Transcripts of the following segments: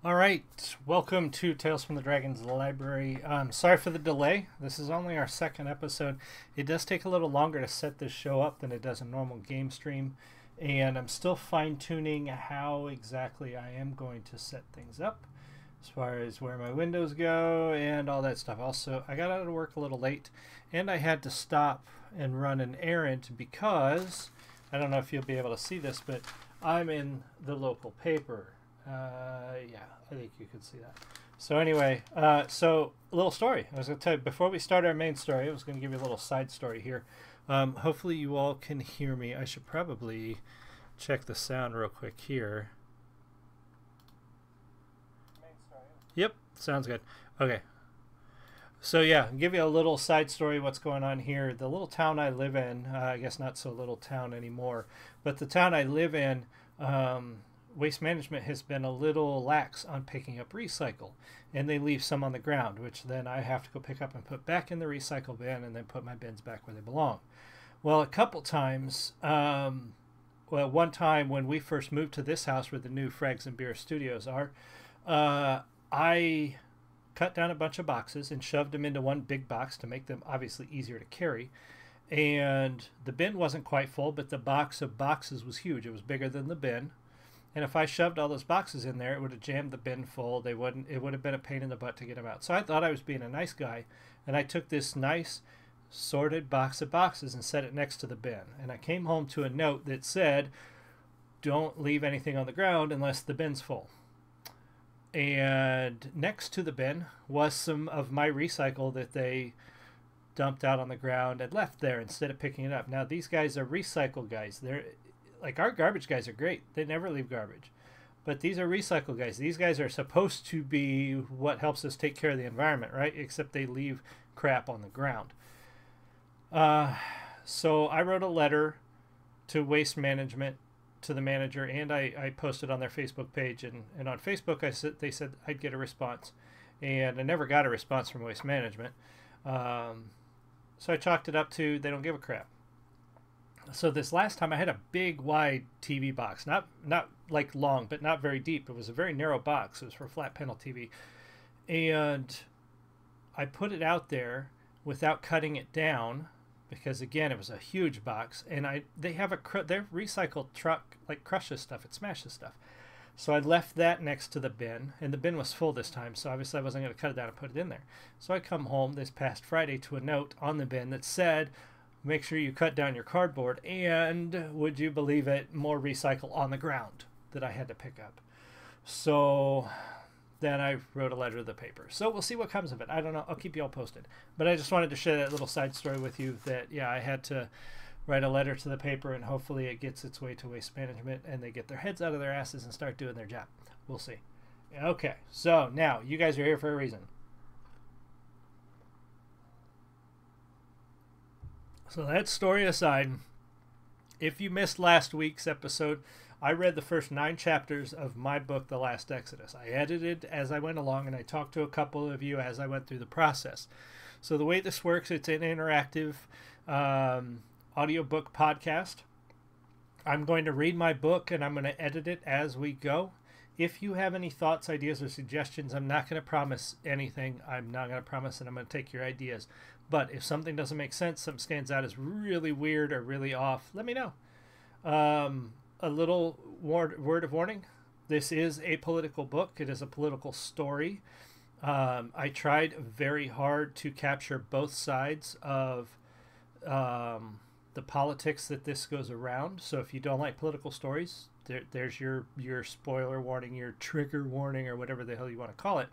All right, welcome to Tales from the Dragon's Library. Sorry for the delay. This is only our second episode. It does take a little longer to set this show up than it does a normal game stream, and I'm still fine-tuning how exactly I am going to set things up as far as where my windows go and all that stuff. Also, I got out of work a little late, and I had to stop and run an errand because, I don't know if you'll be able to see this, but I'm in the local paper. Yeah, I think you could see that. So anyway, so a little story. I was going to tell you, before we start our main story, I was going to give you a little side story here. Hopefully you all can hear me. I should probably check the sound real quick here. Main story. Yep, sounds good. Okay. So yeah, I'll give you a little side story what's going on here. The little town I live in, I guess not so little town anymore, but the town I live in, Waste Management has been a little lax on picking up recycle, and they leave some on the ground, which then I have to go pick up and put back in the recycle bin and then put my bins back where they belong. Well, a couple times, one time when we first moved to this house where the new Frags and Beer studios are, I cut down a bunch of boxes and shoved them into one big box to make them obviously easier to carry. And the bin wasn't quite full, but the box of boxes was huge. It was bigger than the bin. And if I shoved all those boxes in there, it would have jammed the bin full. It would have been a pain in the butt to get them out. So I thought I was being a nice guy, and I took this nice sorted box of boxes and set it next to the bin. And I came home to a note that said, "Don't leave anything on the ground unless the bin's full." And next to the bin was some of my recycle that they dumped out on the ground and left there instead of picking it up. Now these guys are recycle guys. They're like, our garbage guys are great. They never leave garbage. But these are recycle guys. These guys are supposed to be what helps us take care of the environment, right? Except they leave crap on the ground. So I wrote a letter to Waste Management, to the manager, and I posted on their Facebook page. And on Facebook, they said I'd get a response. And I never got a response from Waste Management. So I chalked it up to they don't give a crap. So this last time I had a big wide TV box, not like long, but not very deep. It was a very narrow box. It was for flat panel TV. And I put it out there without cutting it down because, again, it was a huge box. And they have their recycle truck like crushes stuff. It smashes stuff. So I left that next to the bin, and the bin was full this time, so obviously I wasn't going to cut it down and put it in there. So I come home this past Friday to a note on the bin that said, "Make sure you cut down your cardboard," and would you believe it, more recycle on the ground that I had to pick up. So then I wrote a letter to the paper. So we'll see what comes of it. I don't know. I'll keep you all posted. But I just wanted to share that little side story with you that, yeah, I had to write a letter to the paper, and hopefully it gets its way to Waste Management and they get their heads out of their asses and start doing their job. We'll see. Okay, so now you guys are here for a reason. So that story aside, if you missed last week's episode, I read the first 9 chapters of my book, The Last Exodus. I edited as I went along, and I talked to a couple of you as I went through the process. So the way this works, it's an interactive audiobook podcast. I'm going to read my book, and I'm going to edit it as we go. If you have any thoughts, ideas, or suggestions, I'm not going to promise anything. I'm not going to promise that I'm going to take your ideas. But if something doesn't make sense, something stands out as really weird or really off, let me know. A little word of warning. This is a political book. It is a political story. I tried very hard to capture both sides of the politics that this goes around. So if you don't like political stories, there's your spoiler warning, your trigger warning, or whatever the hell you want to call it.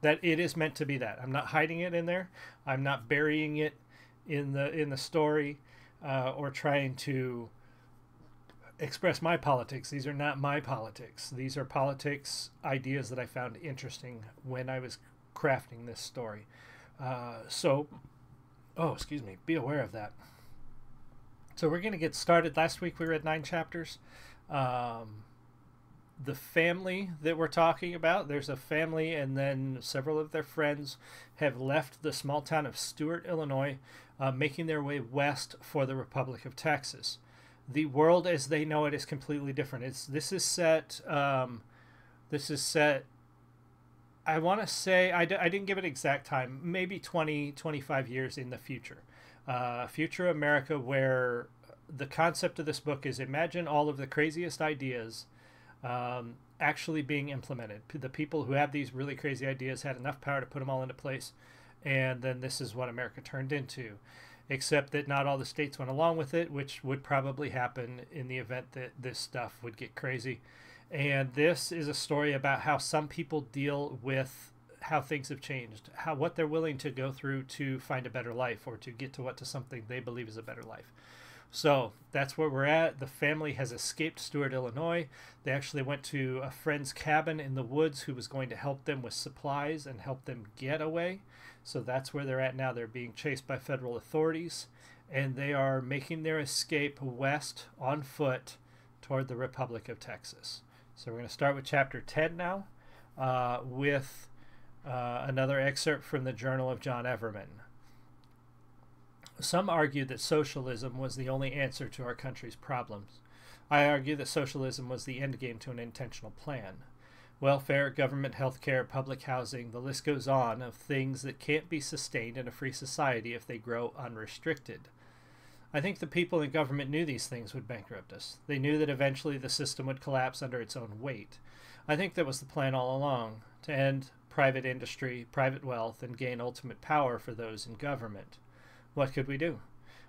That it is meant to be that. I'm not hiding it in there. I'm not burying it in the story or trying to express my politics. These are not my politics. These are politics ideas that I found interesting when I was crafting this story. Excuse me, be aware of that. So we're going to get started. Last week we read 9 chapters. The family that we're talking about, there's a family and then several of their friends have left the small town of Stewart, Illinois, making their way west for the Republic of Texas. The world as they know it is completely different. This is set This is set, I want to say, I didn't give it exact time, maybe 20, 25 years in the future. Future America, where the concept of this book is imagine all of the craziest ideas actually being implemented. The people who have these really crazy ideas had enough power to put them all into place, and then this is what America turned into. Except that not all the states went along with it, which would probably happen in the event that this stuff would get crazy. And this is a story about how some people deal with how things have changed, what they're willing to go through to find a better life or to get to something they believe is a better life. So that's where we're at. The family has escaped Stewart, Illinois. They actually went to a friend's cabin in the woods who was going to help them with supplies and help them get away. So that's where they're at now. They're being chased by federal authorities, and they are making their escape west on foot toward the Republic of Texas. So we're going to start with Chapter 10 now with another excerpt from the Journal of John Everman. Some argue that socialism was the only answer to our country's problems. I argue that socialism was the endgame to an intentional plan. Welfare, government health care, public housing, the list goes on of things that can't be sustained in a free society if they grow unrestricted. I think the people in government knew these things would bankrupt us. They knew that eventually the system would collapse under its own weight. I think that was the plan all along, to end private industry, private wealth, and gain ultimate power for those in government. What could we do?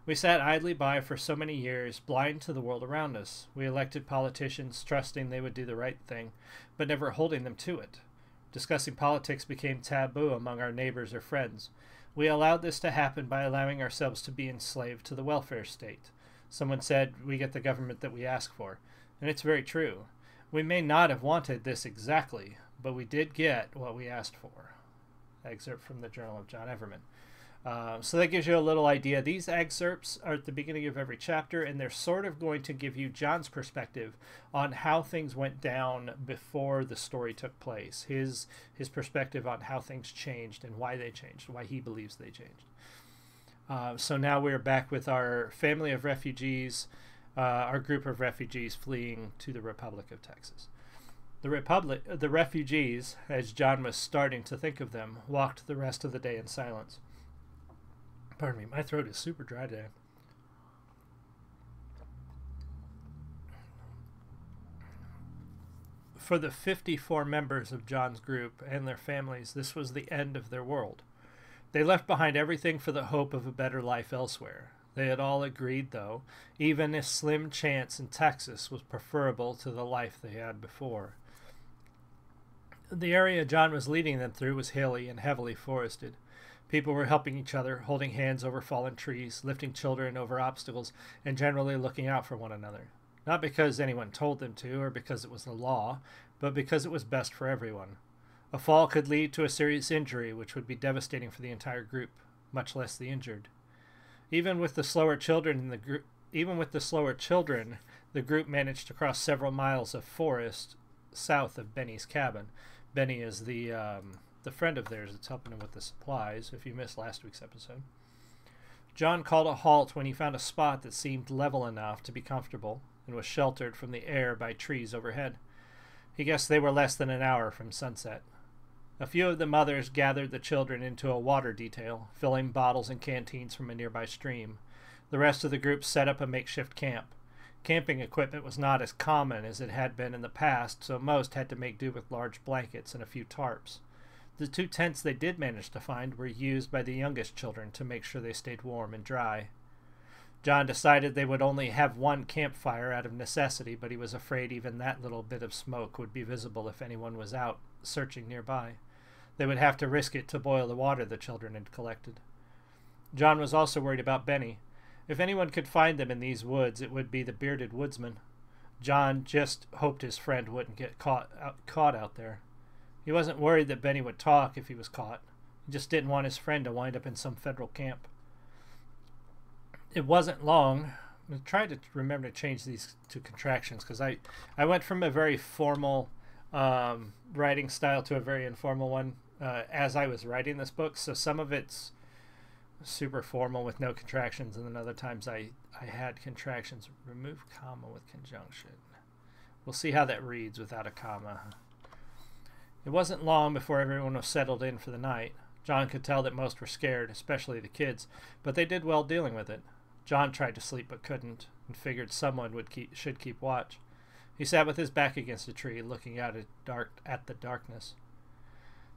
We sat idly by for so many years, blind to the world around us. We elected politicians, trusting they would do the right thing, but never holding them to it. Discussing politics became taboo among our neighbors or friends. We allowed this to happen by allowing ourselves to be enslaved to the welfare state. Someone said, we get the government that we ask for. And it's very true. We may not have wanted this exactly, but we did get what we asked for. Excerpt from the Journal of John Everman. So that gives you a little idea. These excerpts are at the beginning of every chapter, and they're sort of going to give you John's perspective on how things went down before the story took place. His perspective on how things changed and why they changed, why he believes they changed. So now we're back with our family of refugees, our group of refugees fleeing to the Republic of Texas. The refugees, as John was starting to think of them, walked the rest of the day in silence. Pardon me, my throat is super dry today. For the 54 members of John's group and their families, this was the end of their world. They left behind everything for the hope of a better life elsewhere. They had all agreed, though, even a slim chance in Texas was preferable to the life they had before. The area John was leading them through was hilly and heavily forested. People were helping each other, holding hands over fallen trees, lifting children over obstacles, and generally looking out for one another. Not because anyone told them to or because it was the law, but because it was best for everyone. A fall could lead to a serious injury, which would be devastating for the entire group, much less the injured. Even with the slower children, the group managed to cross several miles of forest south of Benny's cabin. Benny is the friend of theirs that's helping him with the supplies, if you missed last week's episode. John called a halt when he found a spot that seemed level enough to be comfortable and was sheltered from the air by trees overhead. He guessed they were less than an hour from sunset. A few of the mothers gathered the children into a water detail, filling bottles and canteens from a nearby stream. The rest of the group set up a makeshift camp. Camping equipment was not as common as it had been in the past, so most had to make do with large blankets and a few tarps. The 2 tents they did manage to find were used by the youngest children to make sure they stayed warm and dry. John decided they would only have one campfire out of necessity, but he was afraid even that little bit of smoke would be visible if anyone was out searching nearby. They would have to risk it to boil the water the children had collected. John was also worried about Benny. If anyone could find them in these woods, it would be the bearded woodsman. John just hoped his friend wouldn't get caught out there. He wasn't worried that Benny would talk if he was caught. He just didn't want his friend to wind up in some federal camp. It wasn't long. I tried to remember to change these to contractions because I went from a very formal writing style to a very informal one as I was writing this book. So some of it's super formal with no contractions, and then other times I had contractions. Remove comma with conjunction. We'll see how that reads without a comma. It wasn't long before everyone was settled in for the night. John could tell that most were scared, especially the kids, but they did well dealing with it. John tried to sleep but couldn't, and figured someone should keep watch. He sat with his back against a tree, looking out at the darkness.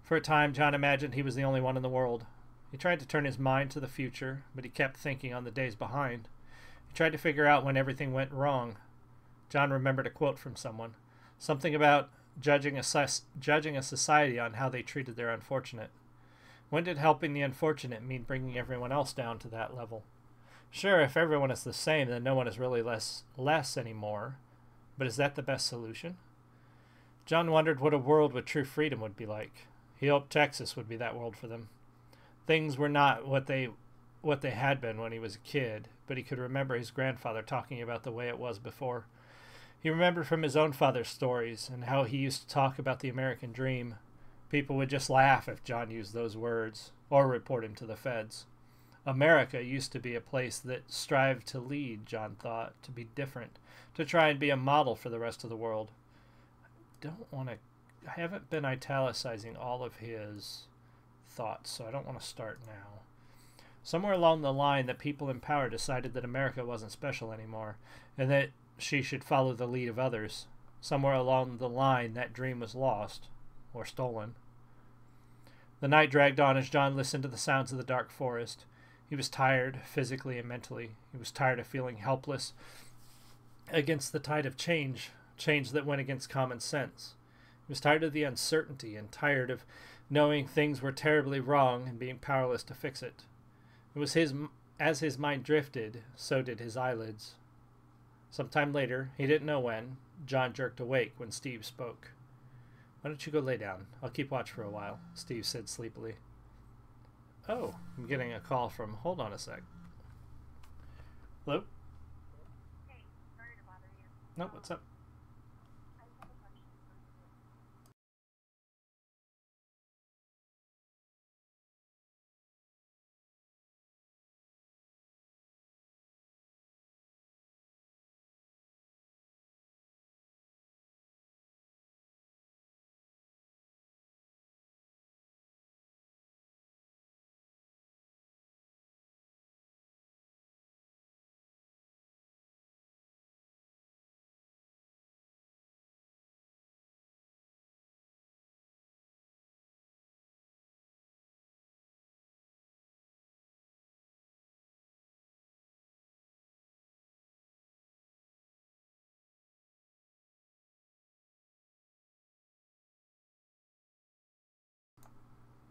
For a time, John imagined he was the only one in the world. He tried to turn his mind to the future, but he kept thinking on the days behind. He tried to figure out when everything went wrong. John remembered a quote from someone, something about judging a society on how they treated their unfortunate. When did helping the unfortunate mean bringing everyone else down to that level? Sure, if everyone is the same, then no one is really less anymore. But is that the best solution? John wondered what a world with true freedom would be like. He hoped Texas would be that world for them. Things were not what they had been when he was a kid, but he could remember his grandfather talking about the way it was before. He remembered from his own father's stories and how he used to talk about the American dream. People would just laugh if John used those words, or report him to the feds. America used to be a place that strived to lead, John thought, to be different, to try and be a model for the rest of the world. I haven't been italicizing all of his thoughts, so I don't want to start now. Somewhere along the line, the people in power decided that America wasn't special anymore, and that she should follow the lead of others. Somewhere along the line, that dream was lost, or stolen. The night dragged on as John listened to the sounds of the dark forest. He was tired, physically and mentally. He was tired of feeling helpless against the tide of change that went against common sense. He was tired of the uncertainty and tired of knowing things were terribly wrong and being powerless to fix it. It was as his mind drifted, so did his eyelids. Sometime later, he didn't know when, John jerked awake when Steve spoke. "Why don't you go lay down? I'll keep watch for a while," Steve said sleepily. "Oh, I'm getting a call from... Hold on a sec. Hello? Hey, sorry to bother you. No, what's up? I have a question for you.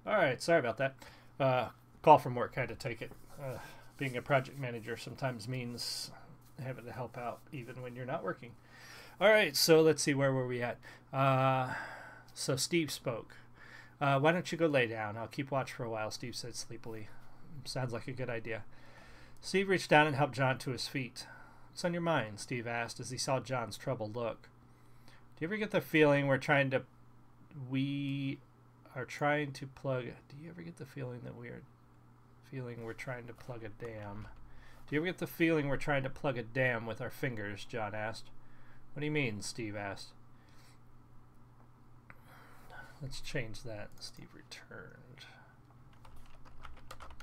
All right, sorry about that. Call from work, had to take it. Being a project manager sometimes means having to help out even when you're not working. All right, so let's see, where were we at? So Steve spoke. "Why don't you go lay down? I'll keep watch for a while," Steve said sleepily. "Sounds like a good idea." Steve reached down and helped John to his feet. "What's on your mind?" Steve asked as he saw John's troubled look. Do you ever get the feeling we're trying to plug... Do you ever get the feeling that we're trying to plug a dam? Do you ever get the feeling we're trying to plug a dam with our fingers? John asked. "What do you mean?" Steve asked. Let's change that. Steve returned.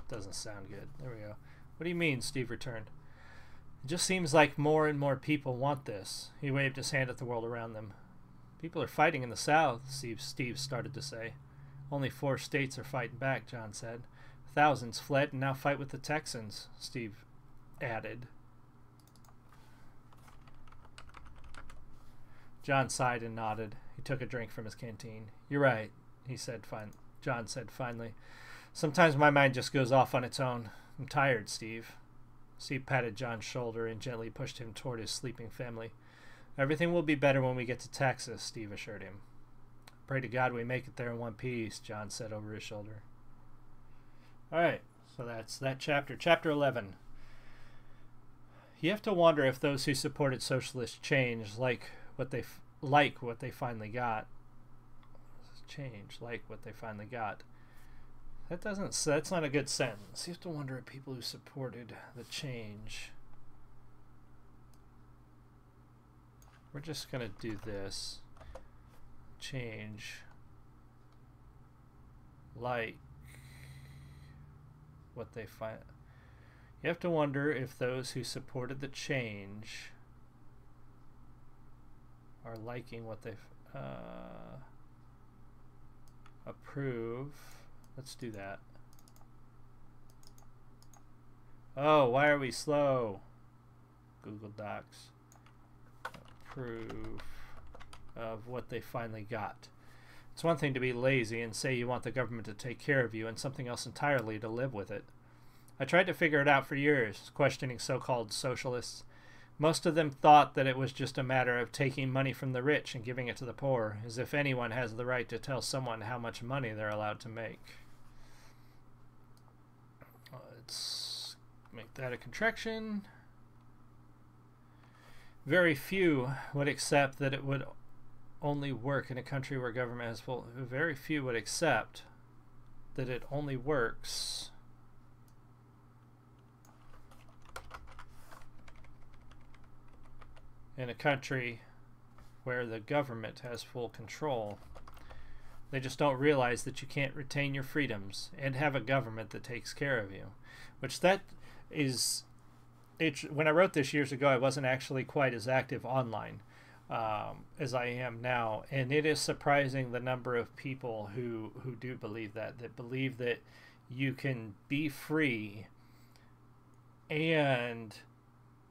Doesn't sound good. There we go. "What do you mean?" Steve returned. "It just seems like more and more people want this." He waved his hand at the world around them. "People are fighting in the South," Steve started to say. "Only 4 states are fighting back," John said. "Thousands fled and now fight with the Texans," Steve added. John sighed and nodded. He took a drink from his canteen. "You're right," John said finally. "Sometimes my mind just goes off on its own. I'm tired, Steve." Steve patted John's shoulder and gently pushed him toward his sleeping family. "Everything will be better when we get to Texas," Steve assured him. "Pray to God we make it there in one piece," John said over his shoulder. All right, so that's that chapter. Chapter 11. You have to wonder if those who supported socialist change like what they finally got. That's not a good sentence. You have to wonder if people who supported the change. We're just gonna do this. Change like what they find. You have to wonder if those who supported the change are liking what they've approve. Let's do that. Oh, why are we slow? Google Docs. Approve of what they finally got. It's one thing to be lazy and say you want the government to take care of you, and something else entirely to live with it. I tried to figure it out for years, questioning so-called socialists. Most of them thought that it was just a matter of taking money from the rich and giving it to the poor, as if anyone has the right to tell someone how much money they're allowed to make. Let's make that a contraction. Very few would accept that it would only work in a country where government has full. Very few would accept that it only works in a country where the government has full control. They just don't realize that you can't retain your freedoms and have a government that takes care of you. Which that is, when I wrote this years ago, I wasn't actually quite as active online as I am now. And it is surprising the number of people who do believe that believe that you can be free and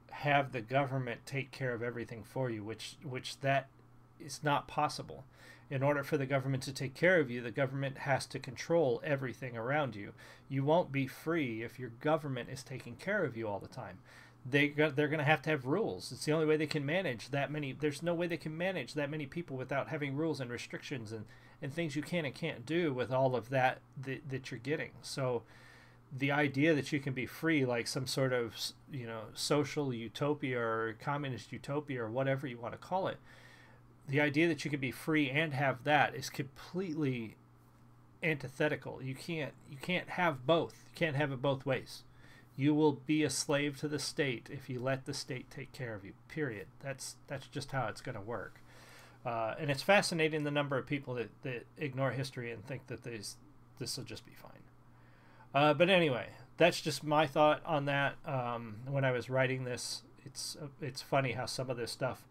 have the government take care of everything for you, which that is not possible. In order for the government to take care of you, the government has to control everything around you. You won't be free if your government is taking care of you all the time. They're going to have rules. It's the only way they can manage that many. There's no way they can manage that many people without having rules and restrictions and things you can and can't do with all of that you're getting. So the idea that you can be free, like some sort of, social utopia or communist utopia or whatever you want to call it, the idea that you can be free and have that is completely antithetical. You can't have both. You can't have it both ways. You will be a slave to the state if you let the state take care of you. Period. That's just how it's going to work. And it's fascinating the number of people that ignore history and think that this will just be fine. But anyway, that's just my thought on that. When I was writing this, it's funny how some of this stuff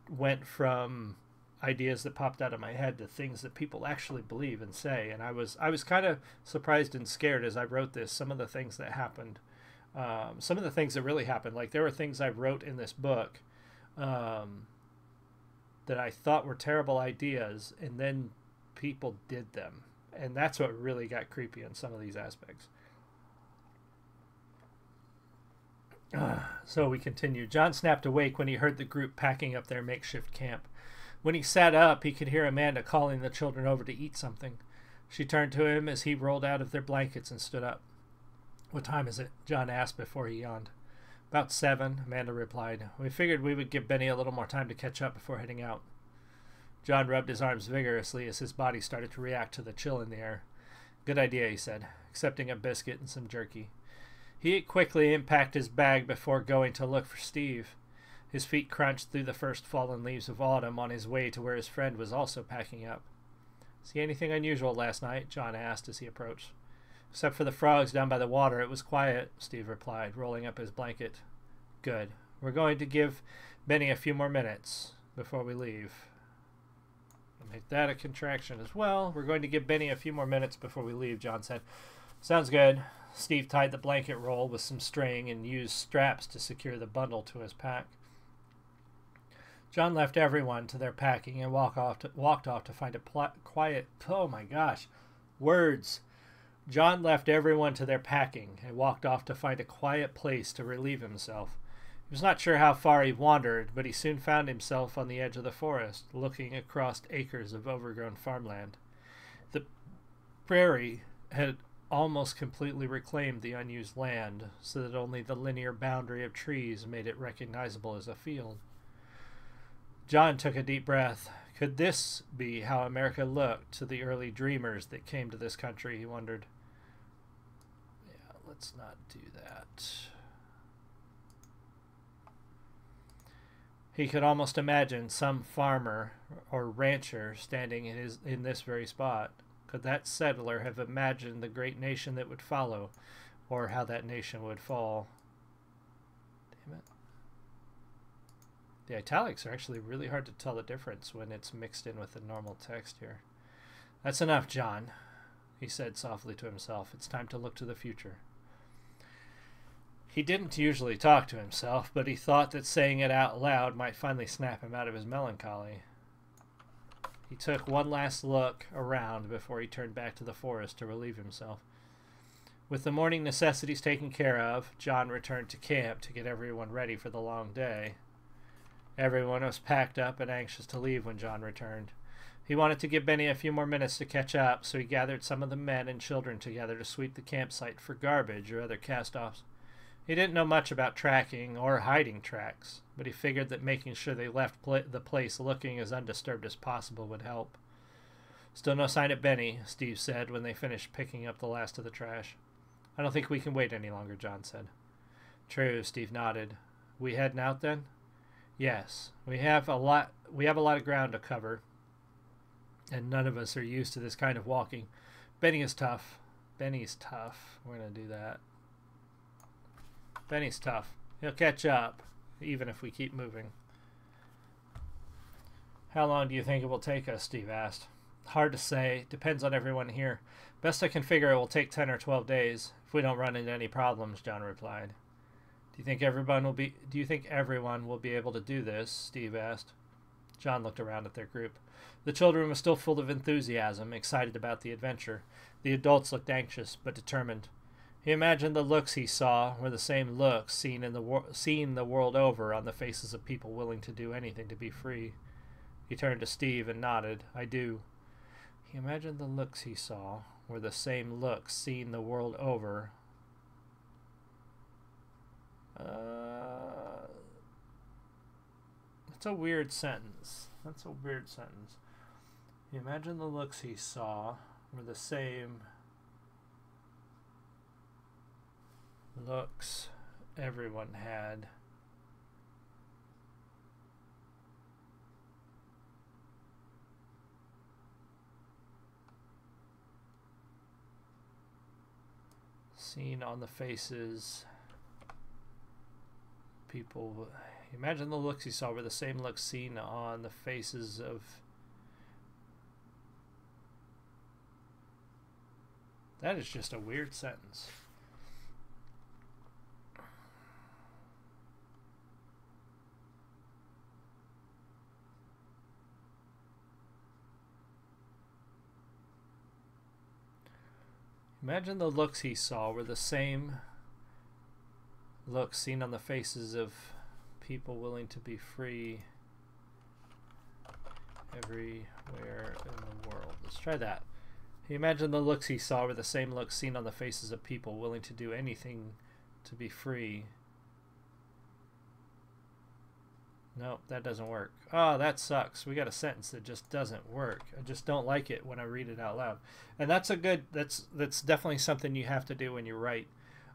went from ideas that popped out of my head to things that people actually believe and say. And I was kind of surprised and scared as I wrote this. Some of the things that happened, some of the things that really happened, like there were things I wrote in this book that I thought were terrible ideas, and then people did them. And that's what really got creepy in some of these aspects. So we continue. John snapped awake when he heard the group packing up their makeshift camp. When he sat up, he could hear Amanda calling the children over to eat something. She turned to him as he rolled out of their blankets and stood up. "What time is it?" John asked before he yawned. "About 7, Amanda replied. "We figured we would give Benny a little more time to catch up before heading out." John rubbed his arms vigorously as his body started to react to the chill in the air. "Good idea," he said, accepting a biscuit and some jerky. He ate quickly and packed his bag before going to look for Steve. His feet crunched through the first fallen leaves of autumn on his way to where his friend was also packing up. "See anything unusual last night?" John asked as he approached. "Except for the frogs down by the water, it was quiet," Steve replied, rolling up his blanket. "Good. We're going to give Benny a few more minutes before we leave." I'll make that a contraction as well. "We're going to give Benny a few more minutes before we leave," John said. "Sounds good." Steve tied the blanket roll with some string and used straps to secure the bundle to his pack. John left everyone to their packing and walked off to find a quiet... Oh my gosh. Words. John left everyone to their packing and walked off to find a quiet place to relieve himself. He was not sure how far he wandered, but he soon found himself on the edge of the forest, looking across acres of overgrown farmland. The prairie had almost completely reclaimed the unused land, so that only the linear boundary of trees made it recognizable as a field. John took a deep breath. Could this be how America looked to the early dreamers that came to this country, he wondered. Yeah, let's not do that. He could almost imagine some farmer or rancher standing in this very spot. Could that settler have imagined the great nation that would follow, or how that nation would fall? Damn it. The italics are actually really hard to tell the difference when it's mixed in with the normal text here. That's enough, John, he said softly to himself. It's time to look to the future. He didn't usually talk to himself, but he thought that saying it out loud might finally snap him out of his melancholy. He took one last look around before he turned back to the forest to relieve himself. With the morning necessities taken care of, John returned to camp to get everyone ready for the long day. Everyone was packed up and anxious to leave when John returned. He wanted to give Benny a few more minutes to catch up, so he gathered some of the men and children together to sweep the campsite for garbage or other cast-offs. He didn't know much about tracking or hiding tracks, but he figured that making sure they left the place looking as undisturbed as possible would help. Still no sign of Benny, Steve said when they finished picking up the last of the trash. I don't think we can wait any longer, John said. True, Steve nodded. We heading out then? Yes. We have a lot of ground to cover, and none of us are used to this kind of walking. Benny is tough. Benny's tough. We're going to do that. Benny's tough. He'll catch up, even if we keep moving. How long do you think it will take us? Steve asked. Hard to say. Depends on everyone here. Best I can figure it will take 10 or 12 days, if we don't run into any problems, John replied. Do you think everyone will be able to do this? Steve asked. John looked around at their group. The children were still full of enthusiasm, excited about the adventure. The adults looked anxious, but determined. He imagined the looks he saw were the same looks seen the world over on the faces of people willing to do anything to be free. He turned to Steve and nodded. I do. He imagined the looks he saw were the same looks seen the world over. That's a weird sentence. He imagined the looks he saw were the same looks everyone had. Seen on the faces people. Imagine the looks he saw were the same looks seen on the faces of. That is just a weird sentence. Imagine the looks he saw were the same looks seen on the faces of people willing to be free everywhere in the world. Let's try that. He imagined the looks he saw were the same looks seen on the faces of people willing to do anything to be free. Nope, that doesn't work. Oh, that sucks. We got a sentence that just doesn't work. I just don't like it when I read it out loud. And that's definitely something you have to do when you write.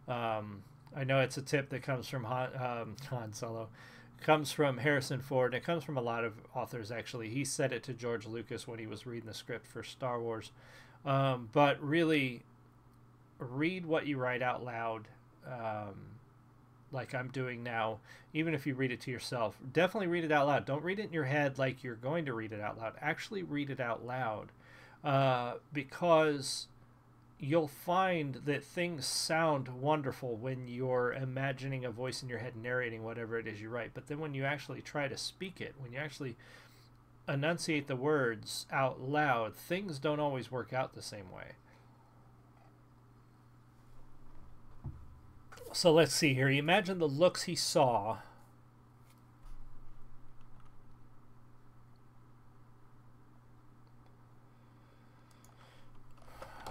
I know it's a tip that comes from Han Solo. Comes from Harrison Ford. It comes from a lot of authors, actually. He said it to George Lucas when he was reading the script for Star Wars. But really, read what you write out loud, like I'm doing now. Even if you read it to yourself, definitely read it out loud. Don't read it in your head like you're going to read it out loud. Actually read it out loud, because you'll find that things sound wonderful when you're imagining a voice in your head narrating whatever it is you write. But then when you actually try to speak it, when you actually enunciate the words out loud, things don't always work out the same way. So let's see here. He imagined the looks he saw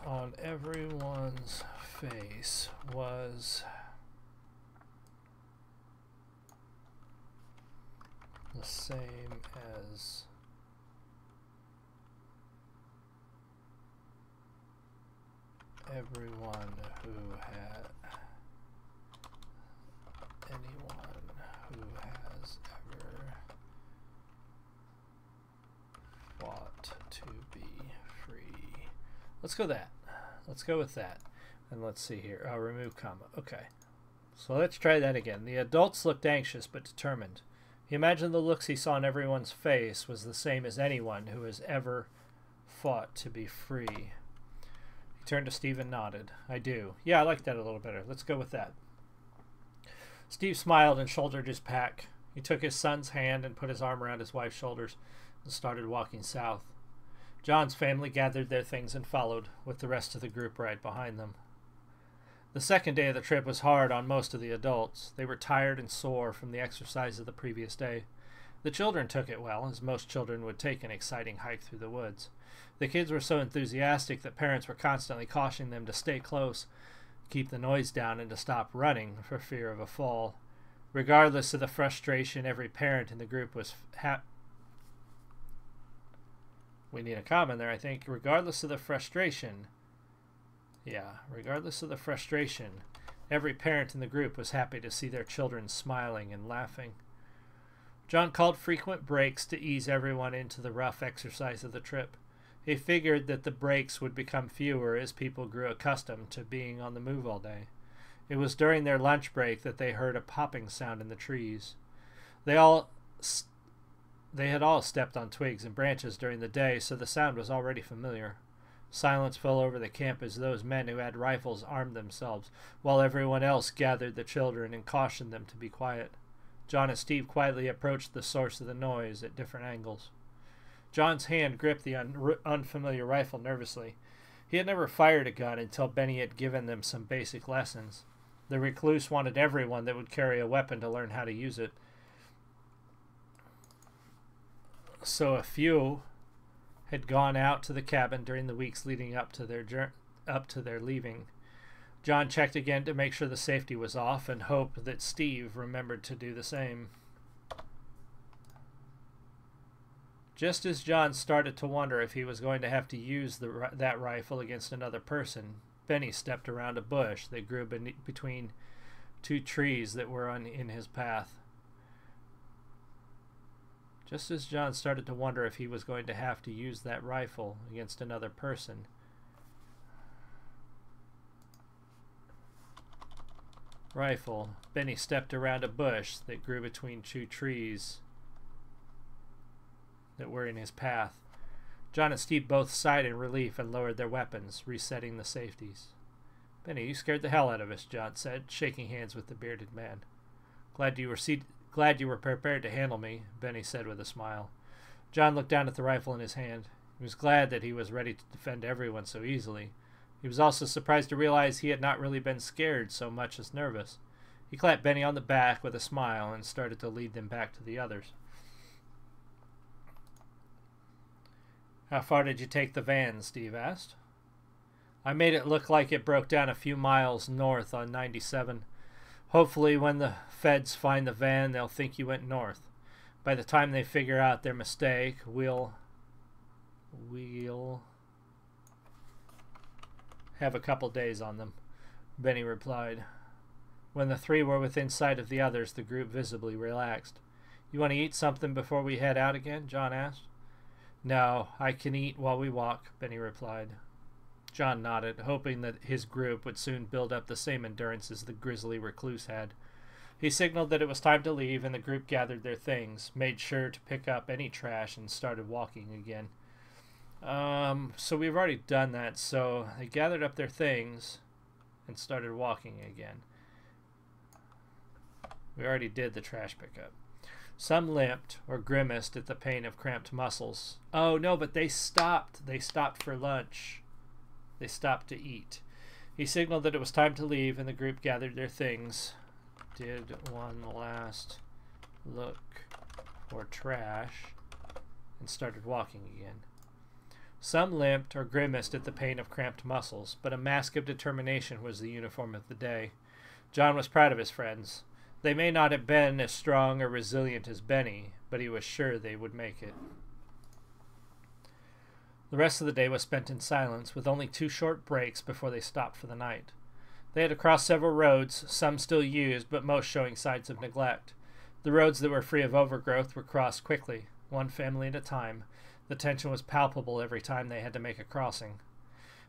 on everyone's face was the same as everyone who had anyone who has ever fought to be free. Let's go that. Let's go with that. And let's see here. I'll remove comma. Okay. So let's try that again. The adults looked anxious but determined. He imagined the looks he saw on everyone's face was the same as anyone who has ever fought to be free. He turned to Steve and nodded. I do. Yeah, I like that a little better. Let's go with that. Steve smiled and shouldered his pack. He took his son's hand and put his arm around his wife's shoulders and started walking south. John's family gathered their things and followed, with the rest of the group right behind them. The second day of the trip was hard on most of the adults. They were tired and sore from the exercise of the previous day. The children took it well, as most children would take an exciting hike through the woods. The kids were so enthusiastic that parents were constantly cautioning them to stay close, keep the noise down, and to stop running for fear of a fall. Regardless of the frustration, every parent in the group was we need a comma there, I think. Regardless of the frustration, every parent in the group was happy to see their children smiling and laughing. John called frequent breaks to ease everyone into the rough exercise of the trip. He figured that the breaks would become fewer as people grew accustomed to being on the move all day. It was during their lunch break that they heard a popping sound in the trees. They had all stepped on twigs and branches during the day, so the sound was already familiar. Silence fell over the camp as those men who had rifles armed themselves, while everyone else gathered the children and cautioned them to be quiet. John and Steve quietly approached the source of the noise at different angles. John's hand gripped the unfamiliar rifle nervously. He had never fired a gun until Benny had given them some basic lessons. The recluse wanted everyone that would carry a weapon to learn how to use it. So a few had gone out to the cabin during the weeks leading up to their leaving. John checked again to make sure the safety was off and hoped that Steve remembered to do the same. Just as John started to wonder if he was going to have to use that rifle against another person, Benny stepped around a bush that grew between two trees that were in his path. Just as John started to wonder if he was going to have to use that rifle against another person, Benny stepped around a bush that grew between two trees that were in his path. John and Steve both sighed in relief and lowered their weapons, resetting the safeties. Benny, you scared the hell out of us, John said, shaking hands with the bearded man. Glad you were prepared to handle me, Benny said with a smile. John looked down at the rifle in his hand. He was glad that he was ready to defend everyone so easily. He was also surprised to realize he had not really been scared so much as nervous. He clapped Benny on the back with a smile and started to lead them back to the others. How far did you take the van? Steve asked. I made it look like it broke down a few miles north on 97. Hopefully when the feds find the van, they'll think you went north. By the time they figure out their mistake, we'll have a couple days on them, Benny replied. When the three were within sight of the others, the group visibly relaxed. You want to eat something before we head out again? John asked. No, I can eat while we walk, Benny replied. John nodded, hoping that his group would soon build up the same endurance as the grisly recluse had. He signaled that it was time to leave, and the group gathered their things, made sure to pick up any trash, and started walking again. So we've already done that, so they gathered up their things and started walking again. We already did the trash pickup. Some limped or grimaced at the pain of cramped muscles. Oh, no, but they stopped. They stopped for lunch. They stopped to eat. He signaled that it was time to leave, and the group gathered their things, did one last look for trash, and started walking again. Some limped or grimaced at the pain of cramped muscles, but a mask of determination was the uniform of the day. John was proud of his friends. They may not have been as strong or resilient as Benny, but he was sure they would make it. The rest of the day was spent in silence, with only 2 short breaks before they stopped for the night. They had to cross several roads, some still used, but most showing signs of neglect. The roads that were free of overgrowth were crossed quickly, one family at a time. The tension was palpable every time they had to make a crossing.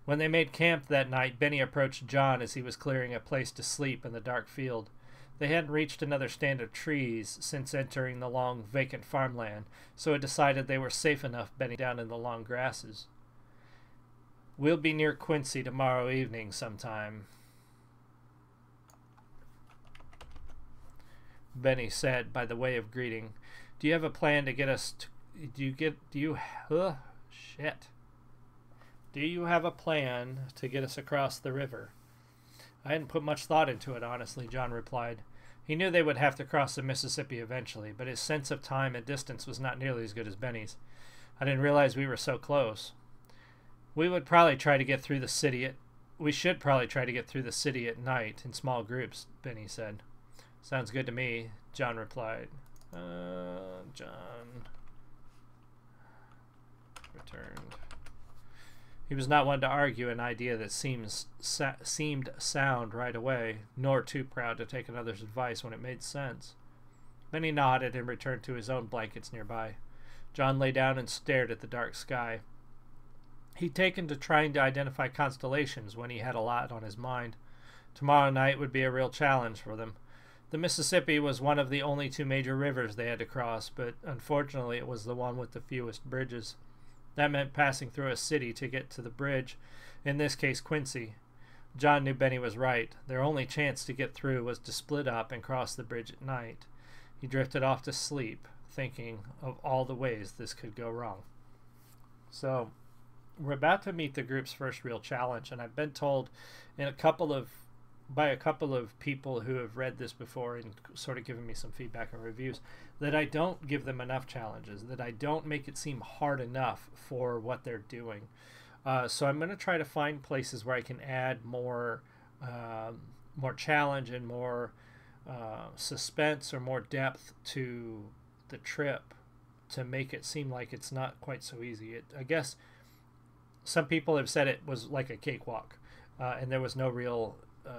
When they made camp that night, Benny approached John as he was clearing a place to sleep in the dark field. They hadn't reached another stand of trees since entering the long, vacant farmland, so it decided they were safe enough bedding down in the long grasses. "We'll be near Quincy tomorrow evening sometime," Benny said by the way of greeting. "Do you have a plan to get us to, do you have a plan to get us across the river?" "I hadn't put much thought into it, honestly," John replied. He knew they would have to cross the Mississippi eventually, but his sense of time and distance was not nearly as good as Benny's. "I didn't realize we were so close." We should probably try to get through the city at night in small groups," Benny said. "Sounds good to me," John replied. John returned. He was not one to argue an idea that seemed sound right away, nor too proud to take another's advice when it made sense. Benny nodded and returned to his own blankets nearby. John lay down and stared at the dark sky. He'd taken to trying to identify constellations when he had a lot on his mind. Tomorrow night would be a real challenge for them. The Mississippi was one of the only two major rivers they had to cross, but unfortunately it was the one with the fewest bridges. That meant passing through a city to get to the bridge, in this case Quincy. John knew Benny was right. Their only chance to get through was to split up and cross the bridge at night. He drifted off to sleep, thinking of all the ways this could go wrong. So, we're about to meet the group's first real challenge, and I've been told by a couple of people who have read this before and sort of given me some feedback and reviews, that I don't give them enough challenges, that I don't make it seem hard enough for what they're doing. So I'm going to try to find places where I can add more challenge and more suspense or more depth to the trip to make it seem like it's not quite so easy. I guess some people have said it was like a cakewalk, and there was no real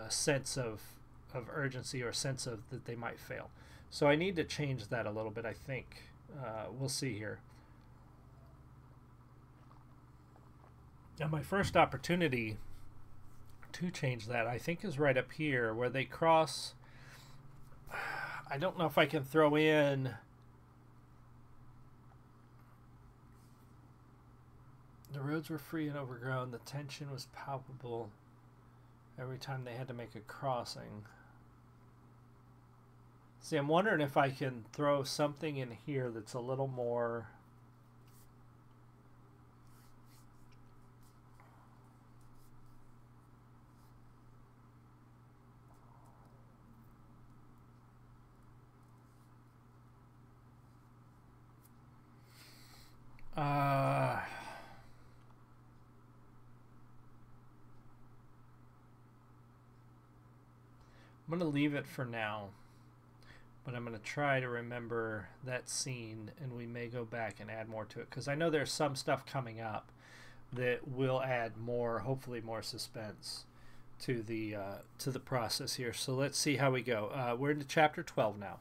sense of urgency or sense of that they might fail. So I need to change that a little bit, I think. We'll see here. Now my first opportunity to change that, I think, is right up here where they cross. I don't know if I can throw in the roads were free and overgrown. The tension was palpable every time they had to make a crossing. See, I'm wondering if I can throw something in here that's a little more I'm going to leave it for now, but I'm going to try to remember that scene, and we may go back and add more to it, because I know there's some stuff coming up that will add more, hopefully more suspense to the process here. So let's see how we go. We're into Chapter 12 now.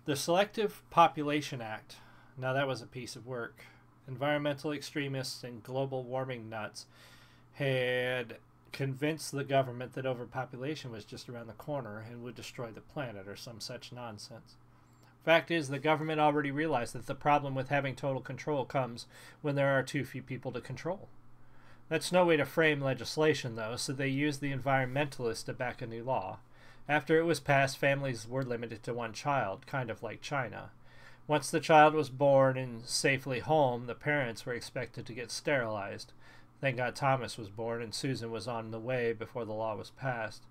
The Selective Population Act. Now that was a piece of work. Environmental extremists and global warming nuts had convinced the government that overpopulation was just around the corner and would destroy the planet or some such nonsense. Fact is, the government already realized that the problem with having total control comes when there are too few people to control. That's no way to frame legislation, though, so they used the environmentalists to back a new law. After it was passed, families were limited to one child, kind of like China. Once the child was born and safely home, the parents were expected to get sterilized. Thank God Thomas was born and Susan was on the way before the law was passed.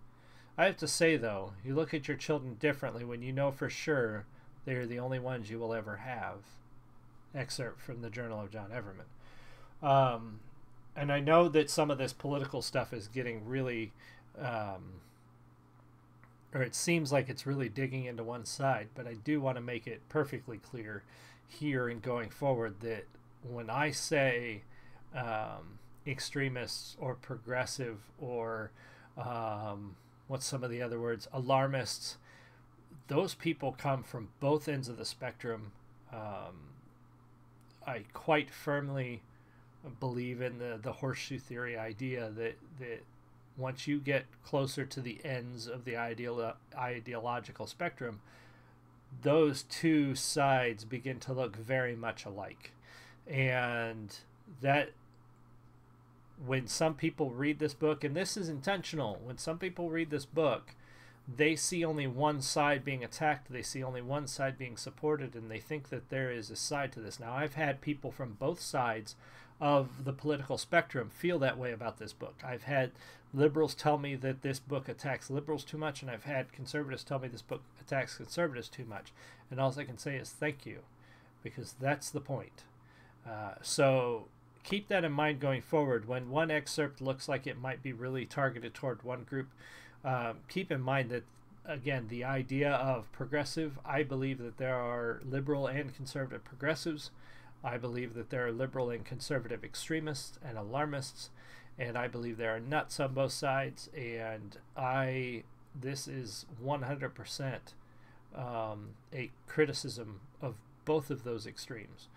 I have to say, though, you look at your children differently when you know for sure they are the only ones you will ever have. Excerpt from the Journal of John Everman. And I know that some of this political stuff is getting really, or it seems like it's really digging into one side, but I do want to make it perfectly clear here and going forward that when I say extremists or progressive or what's some of the other words, alarmists, those people come from both ends of the spectrum. I quite firmly believe in the horseshoe theory idea that once you get closer to the ends of the ideological spectrum, those two sides begin to look very much alike. And that when some people read this book, and this is intentional, when some people read this book, they see only one side being attacked, they see only one side being supported, and they think that there is a side to this. Now, I've had people from both sides of the political spectrum feel that way about this book. I've had liberals tell me that this book attacks liberals too much, and I've had conservatives tell me this book attacks conservatives too much. And all I can say is thank you, because that's the point. So keep that in mind going forward. When one excerpt looks like it might be really targeted toward one group, keep in mind that, again, the idea of progressive, I believe that there are liberal and conservative progressives. I believe that there are liberal and conservative extremists and alarmists, and I believe there are nuts on both sides, and this is 100% a criticism of both of those extremes.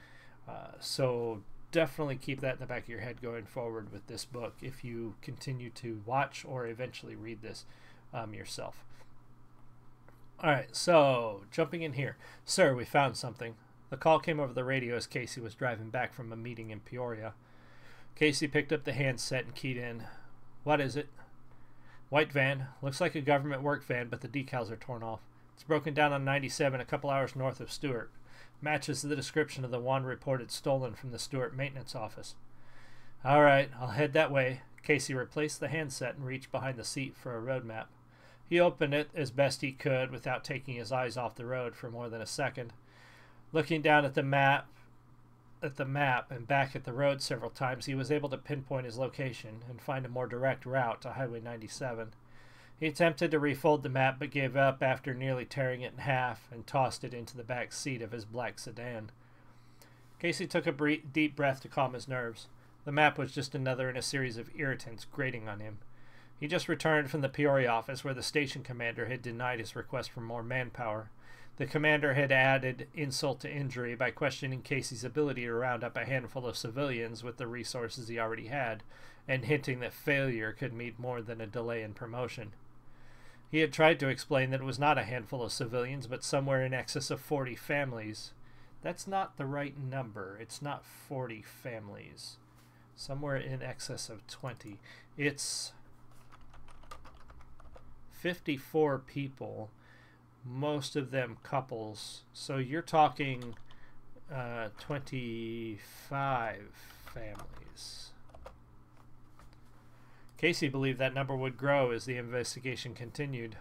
So definitely keep that in the back of your head going forward with this book if you continue to watch or eventually read this yourself. All right, so jumping in here. Sir, we found something. The call came over the radio as Casey was driving back from a meeting in Peoria. Casey picked up the handset and keyed in. What is it? White van. Looks like a government work van, but the decals are torn off. It's broken down on 97 a couple hours north of Stewart. Matches the description of the one reported stolen from the Stewart maintenance office. All right, I'll head that way. Casey replaced the handset and reached behind the seat for a road map. He opened it as best he could without taking his eyes off the road for more than a second. Looking down at the map and back at the road several times, he was able to pinpoint his location and find a more direct route to Highway 97. He attempted to refold the map but gave up after nearly tearing it in half and tossed it into the back seat of his black sedan. Casey took a deep breath to calm his nerves. The map was just another in a series of irritants grating on him. He just returned from the Peoria office where the station commander had denied his request for more manpower. The commander had added insult to injury by questioning Casey's ability to round up a handful of civilians with the resources he already had, and hinting that failure could mean more than a delay in promotion. He had tried to explain that it was not a handful of civilians, but somewhere in excess of 40 families. That's not the right number. It's not 40 families. Somewhere in excess of 20. It's 54 people, most of them couples. So you're talking 25 families. Casey believed that number would grow as the investigation continued.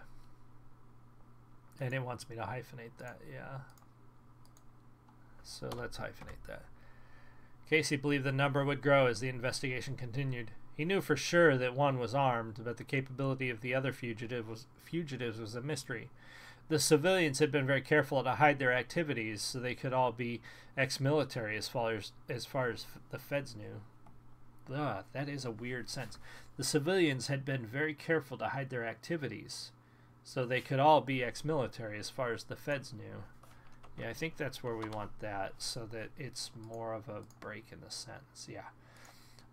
And it wants me to hyphenate that, yeah. So let's hyphenate that. Casey believed the number would grow as the investigation continued. He knew for sure that one was armed, but the capability of the other fugitives was a mystery. The civilians had been very careful to hide their activities so they could all be ex-military as far as the feds knew. Ugh, that is a weird sentence. The civilians had been very careful to hide their activities so they could all be ex-military as far as the feds knew. Yeah, I think that's where we want that so that it's more of a break in the sentence. Yeah.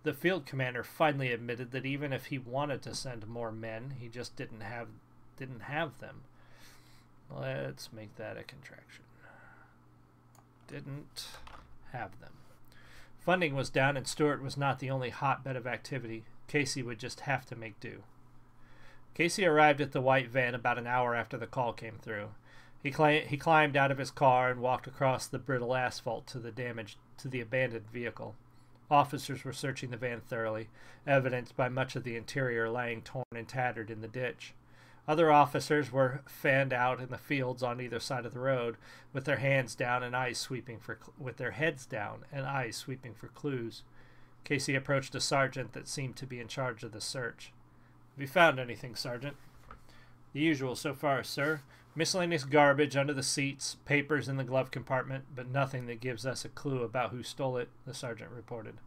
The field commander finally admitted that even if he wanted to send more men, he just didn't have them. Let's make that a contraction. Didn't have them. Funding was down and Stewart was not the only hotbed of activity. Casey would just have to make do. Casey arrived at the white van about an hour after the call came through. He climbed out of his car and walked across the brittle asphalt to the abandoned vehicle. Officers were searching the van thoroughly, evidenced by much of the interior lying torn and tattered in the ditch. Other officers were fanned out in the fields on either side of the road, with their heads down and eyes sweeping for clues. Casey approached a sergeant that seemed to be in charge of the search. "Have you found anything, Sergeant?" "The usual so far, sir. Miscellaneous garbage under the seats, papers in the glove compartment, but nothing that gives us a clue about who stole it," the sergeant reported.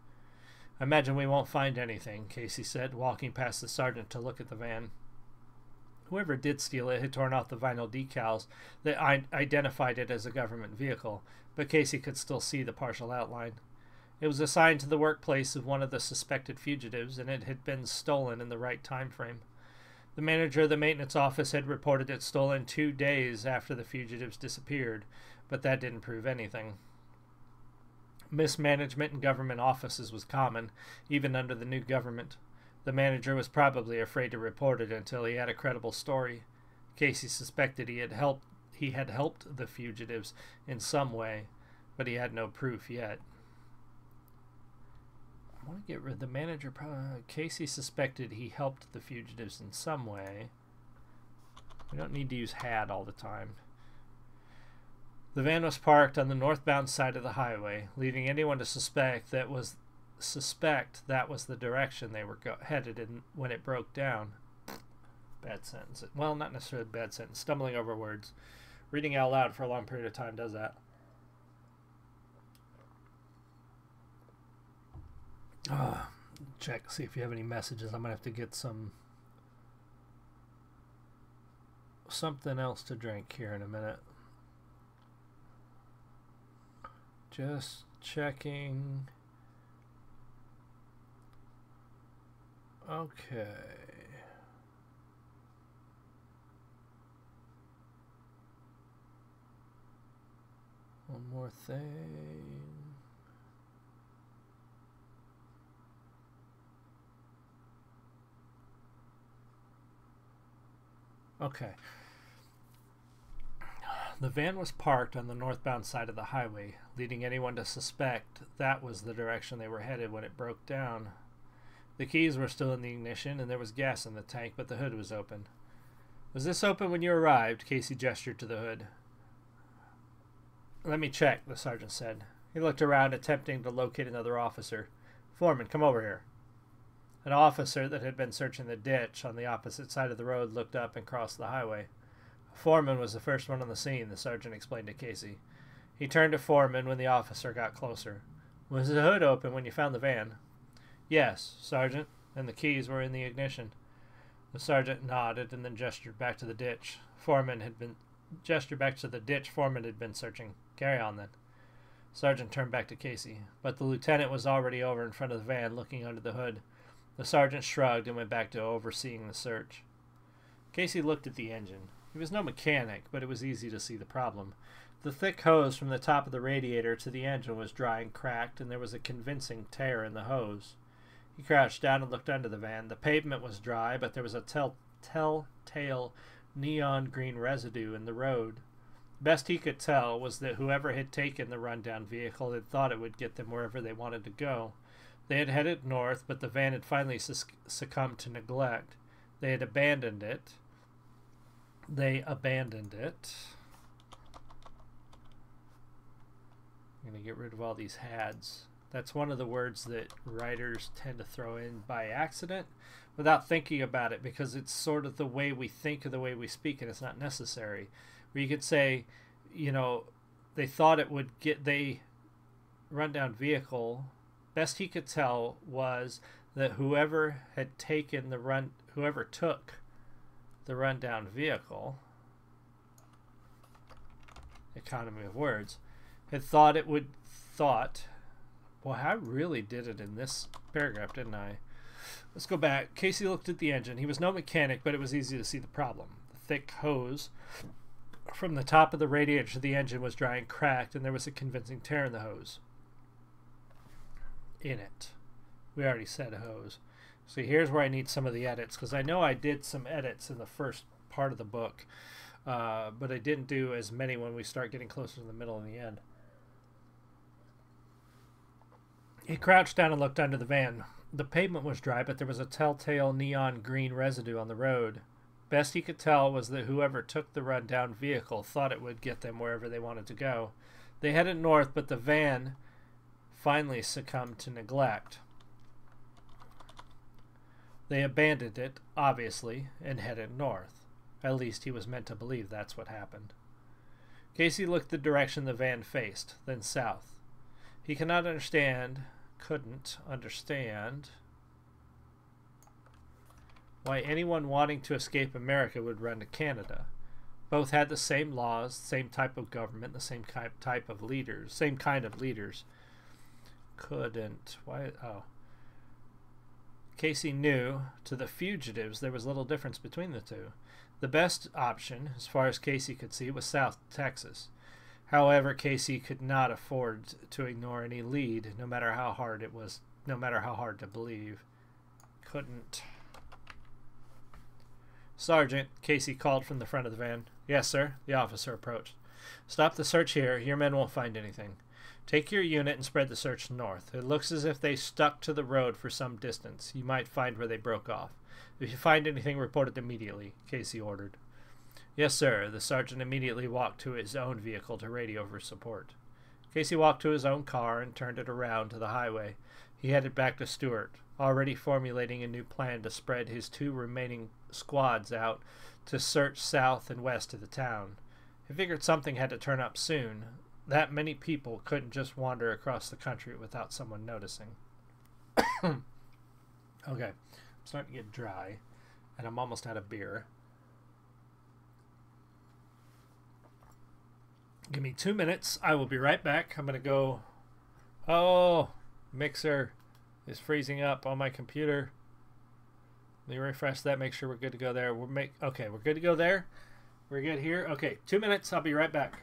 "I imagine we won't find anything," Casey said, walking past the sergeant to look at the van. Whoever did steal it had torn off the vinyl decals that identified it as a government vehicle, but Casey could still see the partial outline. It was assigned to the workplace of one of the suspected fugitives, and it had been stolen in the right time frame. The manager of the maintenance office had reported it stolen 2 days after the fugitives disappeared, but that didn't prove anything. Mismanagement in government offices was common, even under the new government. The manager was probably afraid to report it until he had a credible story. Casey suspected he had helped the fugitives in some way, but he had no proof yet. I want to get rid of the manager. Casey suspected he helped the fugitives in some way. We don't need to use had all the time. The van was parked on the northbound side of the highway, leading anyone to suspect that was the direction they were headed in when it broke down. Bad sentence. Well, not necessarily a bad sentence. Stumbling over words. Reading out loud for a long period of time does that. Check, see if you have any messages. I might have to get something else to drink here in a minute. Just checking. Okay. One more thing. Okay. The van was parked on the northbound side of the highway, leading anyone to suspect that was the direction they were headed when it broke down. The keys were still in the ignition, and there was gas in the tank, but the hood was open. Was this open when you arrived? Casey gestured to the hood. Let me check, the sergeant said. He looked around, attempting to locate another officer. Foreman, come over here. An officer that had been searching the ditch on the opposite side of the road looked up and crossed the highway. Foreman was the first one on the scene, the sergeant explained to Casey. He turned to Foreman when the officer got closer. Was the hood open when you found the van? Yes, Sergeant, and the keys were in the ignition. The sergeant nodded and then gestured back to the ditch. Foreman had been searching. Carry on, then. Sergeant turned back to Casey, but the lieutenant was already over in front of the van, looking under the hood. The sergeant shrugged and went back to overseeing the search. Casey looked at the engine. He was no mechanic, but it was easy to see the problem. The thick hose from the top of the radiator to the engine was dry and cracked, and there was a convincing tear in the hose. He crouched down and looked under the van. The pavement was dry, but there was a telltale neon green residue in the road. Best he could tell was that whoever had taken the rundown vehicle had thought it would get them wherever they wanted to go. They had headed north, but the van had finally succumbed to neglect. They had abandoned it. I'm going to get rid of all these hads. That's one of the words that writers tend to throw in by accident without thinking about it, because it's sort of the way we think or the way we speak, and it's not necessary. Where you could say, they thought it would get the rundown vehicle. Best he could tell was that whoever took the rundown vehicle, economy of words, had thought it would boy, I really did it in this paragraph, didn't I? Let's go back. Casey looked at the engine. He was no mechanic, but it was easy to see the problem. The thick hose from the top of the radiator to the engine was dry and cracked, and there was a convincing tear in the hose. In it. We already said hose. So here's where I need some of the edits, because I know I did some edits in the first part of the book, but I didn't do as many when we start getting closer to the middle and the end. He crouched down and looked under the van. The pavement was dry, but there was a telltale neon green residue on the road. Best he could tell was that whoever took the rundown vehicle thought it would get them wherever they wanted to go. They headed north, but the van finally succumbed to neglect. They abandoned it, obviously, and headed north. At least he was meant to believe that's what happened. Casey looked the direction the van faced, then south. He couldn't understand why anyone wanting to escape America would run to Canada. Both had the same laws, same type of government, the same kind of leaders. couldn't. Why? Oh. Casey knew to the fugitives there was little difference between the two. The best option, as far as Casey could see, was South Texas. However, Casey could not afford to ignore any lead, no matter how hard it was, no matter how hard to believe. Couldn't. Sergeant, Casey called from the front of the van. Yes, sir, the officer approached. Stop the search here. Your men won't find anything. Take your unit and spread the search north. It looks as if they stuck to the road for some distance. You might find where they broke off. If you find anything, report it immediately, Casey ordered. Yes, sir. The sergeant immediately walked to his own vehicle to radio for support. Casey walked to his own car and turned it around to the highway. He headed back to Stewart, already formulating a new plan to spread his 2 remaining squads out to search south and west of the town. He figured something had to turn up soon. That many people couldn't just wander across the country without someone noticing. Okay, I'm starting to get dry, and I'm almost out of beer. Give me 2 minutes. I will be right back. I'm going to go... Oh, mixer is freezing up on my computer. Let me refresh that, make sure we're good to go there. Okay, we're good to go there. We're good here. Okay, 2 minutes. I'll be right back.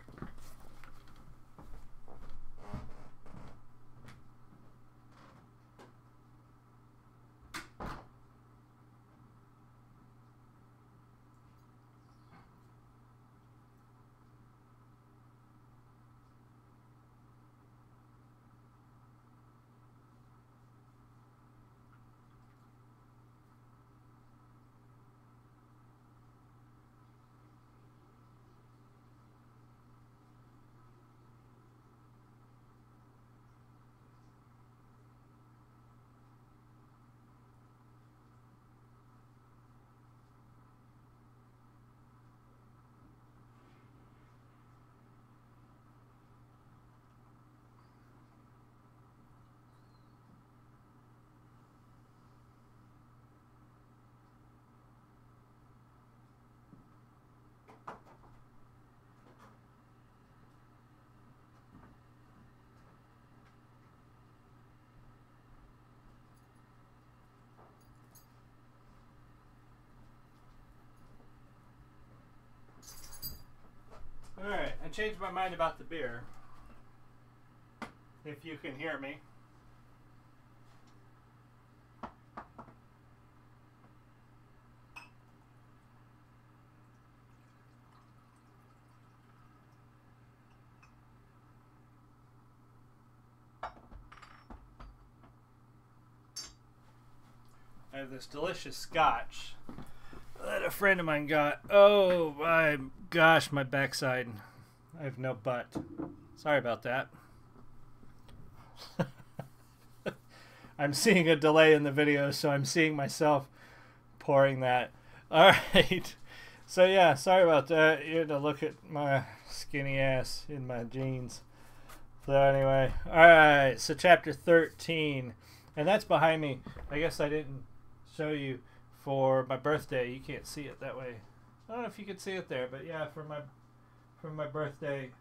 Alright, I changed my mind about the beer. If you can hear me. I have this delicious scotch that a friend of mine got. Oh my gosh, my backside. I have no butt. Sorry about that. I'm seeing a delay in the video, so I'm seeing myself pouring that. Alright. So yeah, sorry about that. You had to look at my skinny ass in my jeans. So anyway. Alright, so chapter 13. And that's behind me. I guess I didn't show you for my birthday. You can't see it that way. I don't know if you can see it there, but yeah, for my birthday,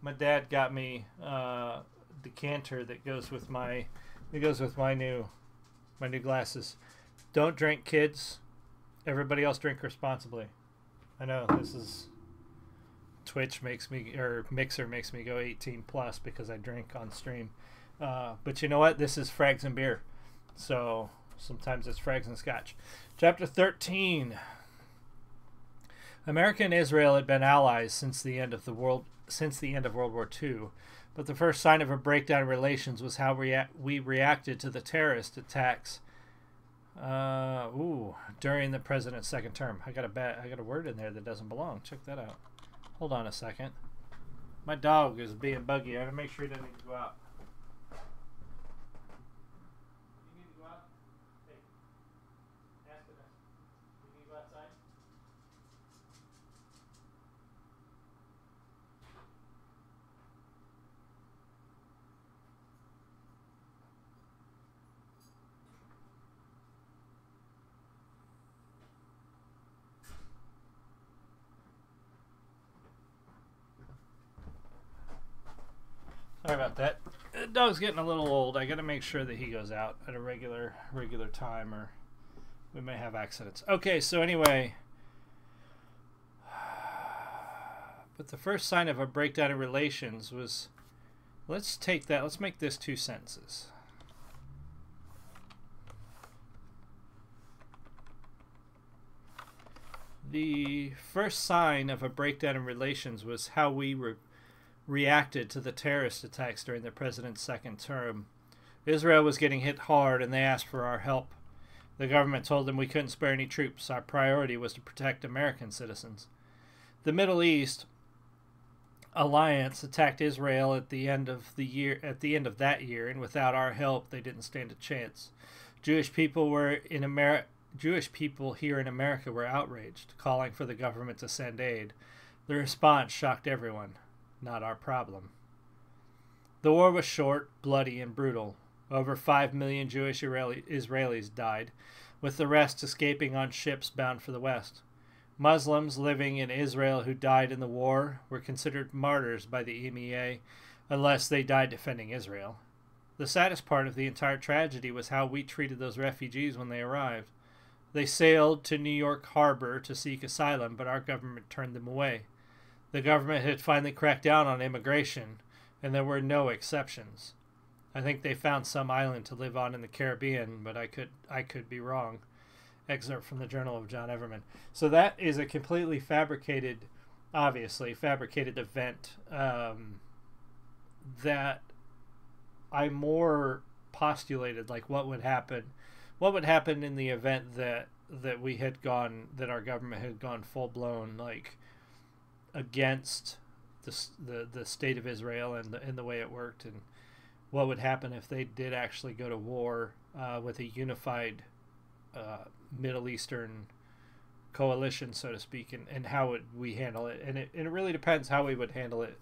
my dad got me a decanter that goes with my new glasses. Don't drink, kids. Everybody else drink responsibly. I know this is Twitch makes me, or Mixer makes me go 18 plus because I drink on stream. But you know what? This is Frags and beer. So sometimes it's Frags and Scotch. Chapter 13. America and Israel had been allies since the end of World War II, but the first sign of a breakdown in relations was how we reacted to the terrorist attacks during the president's second term. I got a word in there that doesn't belong. Check that out. Hold on a second. My dog is being buggy. I gotta make sure he doesn't need to go out. You need to go out? Hey, ask him this. You need to go outside? Sorry about that. The dog's getting a little old. I got to make sure that he goes out at a regular time, or we may have accidents. Okay, so anyway, but the first sign of a breakdown in relations was, let's take that, let's make this 2 sentences. The first sign of a breakdown in relations was how we reacted to the terrorist attacks during the president's second term. Israel was getting hit hard, and they asked for our help. The government told them we couldn't spare any troops. Our priority was to protect American citizens. The Middle East alliance attacked Israel at the end of that year, and without our help, they didn't stand a chance. Jewish people here in America were outraged, calling for the government to send aid. The response shocked everyone. Not our problem. The war was short, bloody, and brutal. Over 5 million Jewish Israelis died, with the rest escaping on ships bound for the West. Muslims living in Israel who died in the war were considered martyrs by the EMEA unless they died defending Israel. The saddest part of the entire tragedy was how we treated those refugees when they arrived. They sailed to New York Harbor to seek asylum, but our government turned them away. The government had finally cracked down on immigration, and there were no exceptions. I think they found some island to live on in the Caribbean, but I could be wrong. Excerpt from the Journal of John Everman. So that is a completely fabricated event that I more postulated, like what would happen in the event that our government had gone full blown, like, against the state of Israel and the way it worked, and what would happen if they did actually go to war with a unified Middle Eastern coalition, so to speak, and how would we handle it. And it really depends how we would handle it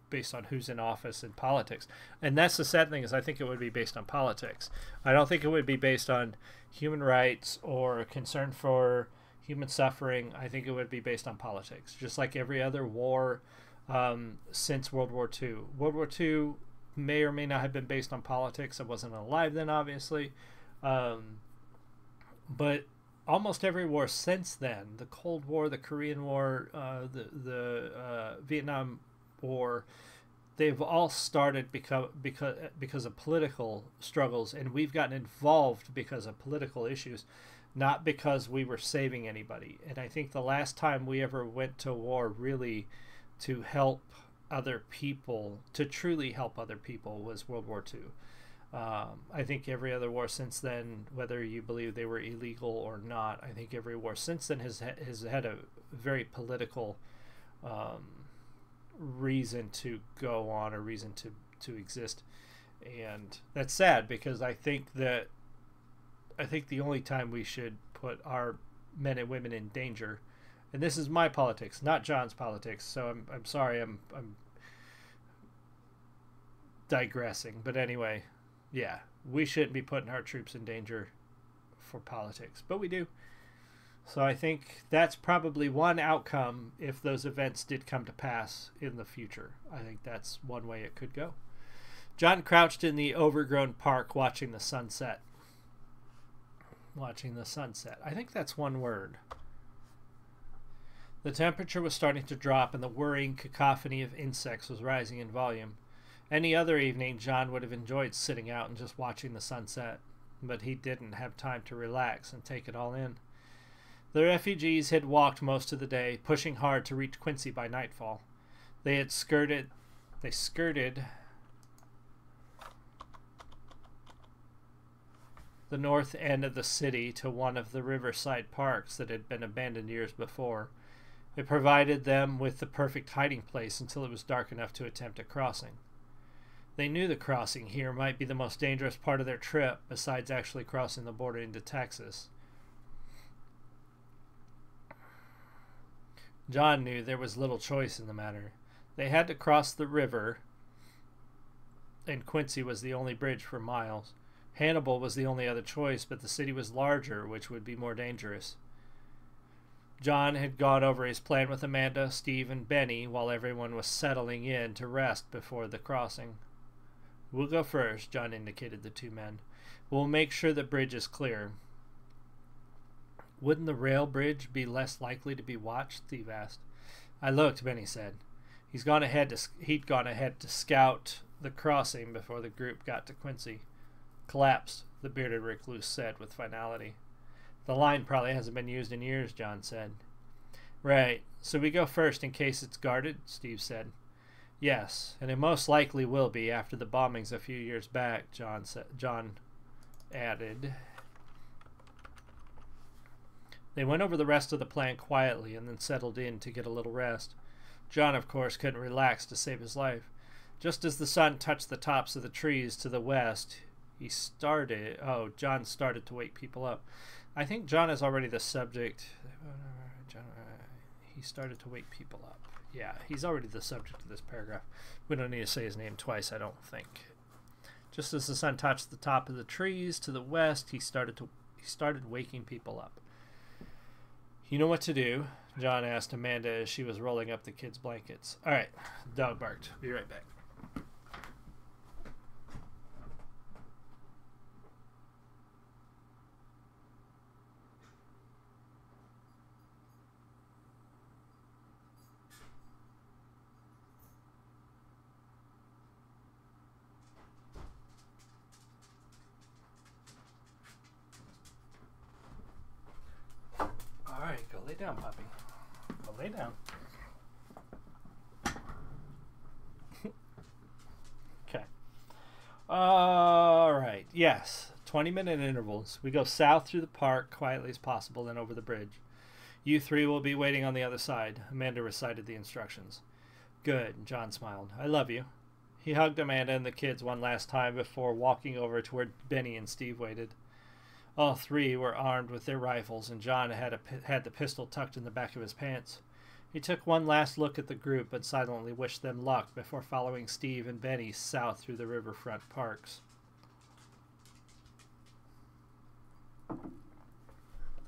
based on who's in office and politics. And that's the sad thing, is I think it would be based on politics. I don't think it would be based on human rights or concern for human suffering. I think it would be based on politics, just like every other war since World War II. World War II may or may not have been based on politics. I wasn't alive then, obviously. But almost every war since then, the Cold War, the Korean War, the Vietnam War, they've all started because of political struggles, and we've gotten involved because of political issues, not because we were saving anybody. And I think the last time we ever went to war really to help other people, to truly help other people, was World War II. I think every other war since then, whether you believe they were illegal or not, I think every war since then has had a very political reason to go on, a reason to exist. And that's sad, because I think the only time we should put our men and women in danger, and this is my politics, not John's politics, so I'm sorry, I'm digressing, but anyway, yeah, we shouldn't be putting our troops in danger for politics, but we do. So I think that's probably one outcome if those events did come to pass in the future. I think that's one way it could go. John crouched in the overgrown park watching the sunset. Watching the sunset. I think that's one word. The temperature was starting to drop, and the whirring cacophony of insects was rising in volume. Any other evening, John would have enjoyed sitting out and just watching the sunset, but he didn't have time to relax and take it all in. The refugees had walked most of the day, pushing hard to reach Quincy by nightfall. They skirted the north end of the city to one of the riverside parks that had been abandoned years before. It provided them with the perfect hiding place until it was dark enough to attempt a crossing. They knew the crossing here might be the most dangerous part of their trip, besides actually crossing the border into Texas. John knew there was little choice in the matter. They had to cross the river, and Quincy was the only bridge for miles. Hannibal was the only other choice, but the city was larger, which would be more dangerous. John had gone over his plan with Amanda, Steve, and Benny while everyone was settling in to rest before the crossing. We'll go first, John indicated the two men. We'll make sure the bridge is clear. Wouldn't the rail bridge be less likely to be watched? Steve asked. I looked, Benny said. He'd gone ahead to scout the crossing before the group got to Quincy. Collapsed, the bearded recluse said with finality. The line probably hasn't been used in years, John said. Right, so we go first in case it's guarded, Steve said. Yes, and it most likely will be after the bombings a few years back, John added. They went over the rest of the plan quietly and then settled in to get a little rest. John, of course, couldn't relax to save his life. Just as the sun touched the tops of the trees to the west, John started to wake people up. I think John is already the subject. He started to wake people up. Yeah, he's already the subject of this paragraph. We don't need to say his name twice, I don't think. Just as the sun touched the top of the trees to the west, he started waking people up. You know what to do? John asked Amanda as she was rolling up the kids' blankets. All right, dog barked. Be right back. All right, go lay down, puppy. Go lay down. Okay. All right. Yes. 20-minute intervals. We go south through the park quietly as possible, then over the bridge. You three will be waiting on the other side. Amanda recited the instructions. Good. John smiled. I love you. He hugged Amanda and the kids one last time before walking over to where Benny and Steve waited. All three were armed with their rifles, and John had the pistol tucked in the back of his pants. He took one last look at the group and silently wished them luck before following Steve and Benny south through the riverfront parks.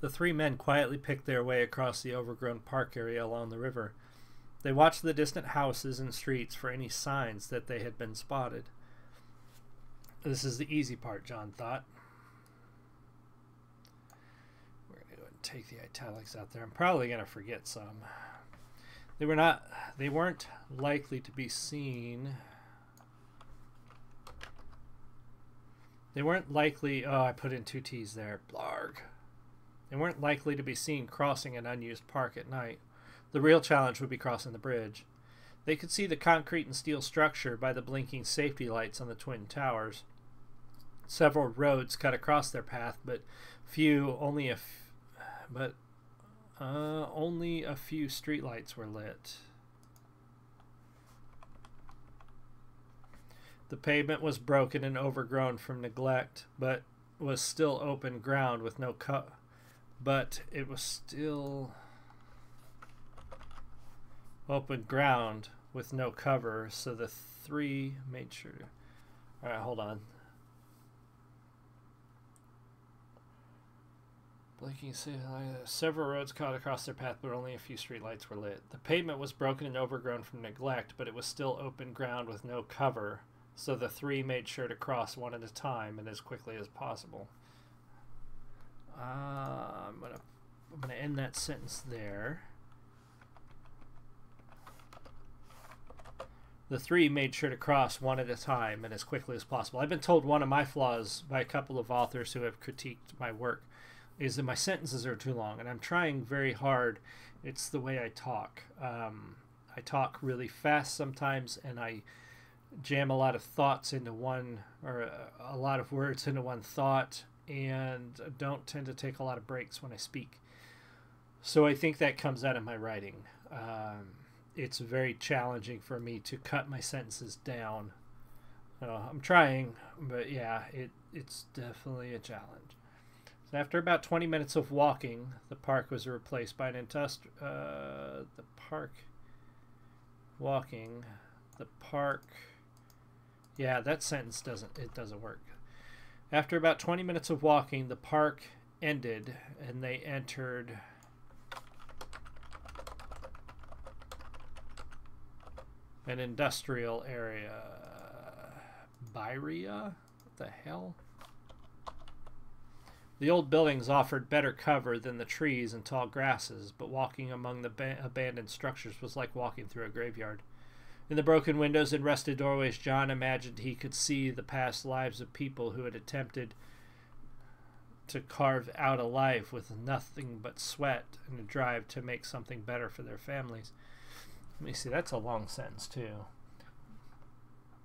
The three men quietly picked their way across the overgrown park area along the river. They watched the distant houses and streets for any signs that they had been spotted. This is the easy part, John thought. Take the italics out there. I'm probably going to forget some. They weren't likely to be seen. They weren't likely, I put in two T's there. Blarg. They weren't likely to be seen crossing an unused park at night. The real challenge would be crossing the bridge. They could see the concrete and steel structure by the blinking safety lights on the twin towers. Several roads cut across their path, but only a few streetlights were lit. The pavement was broken and overgrown from neglect, but was still open ground with no cover, so the three made sure to... All right, hold on. Blinking, several roads cut across their path, but only a few streetlights were lit. The pavement was broken and overgrown from neglect, but it was still open ground with no cover, so the three made sure to cross one at a time and as quickly as possible. I'm gonna end that sentence there. The three made sure to cross one at a time and as quickly as possible. I've been told one of my flaws by a couple of authors who have critiqued my work is that my sentences are too long, and I'm trying very hard. It's the way I talk. I talk really fast sometimes, and I jam a lot of thoughts into one, or a lot of words into one thought, and don't tend to take a lot of breaks when I speak. So I think that comes out of my writing. It's very challenging for me to cut my sentences down. I'm trying, but yeah, it's definitely a challenge. So after about 20 minutes of walking, the park was replaced by an Yeah, that sentence doesn't work. After about 20 minutes of walking, the park ended, and they entered An industrial area. Byria? What the hell? The old buildings offered better cover than the trees and tall grasses, but walking among the abandoned structures was like walking through a graveyard. In the broken windows and rusted doorways, John imagined he could see the past lives of people who had attempted to carve out a life with nothing but sweat and a drive to make something better for their families. Let me see, that's a long sentence too.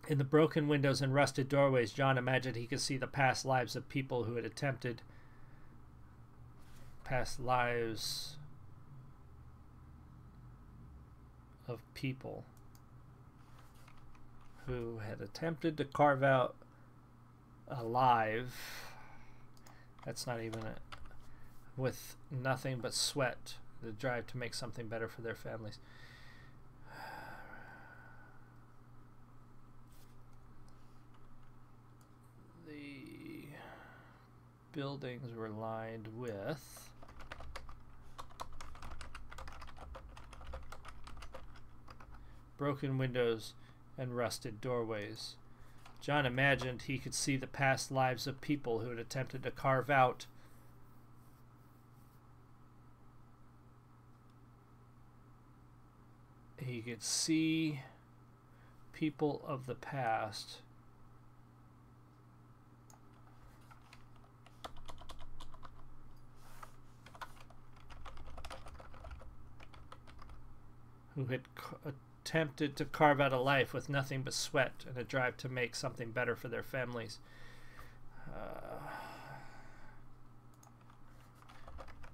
In the broken windows and rusted doorways, John imagined he could see the past lives of people who had attempted past lives of people who had attempted to carve out alive. That's not even it. With nothing but sweat, the drive to make something better for their families. The buildings were lined with broken windows and rusted doorways. John imagined he could see the past lives of people who had attempted to carve out he could see people of the past who had attempted to carve out a life with nothing but sweat and a drive to make something better for their families.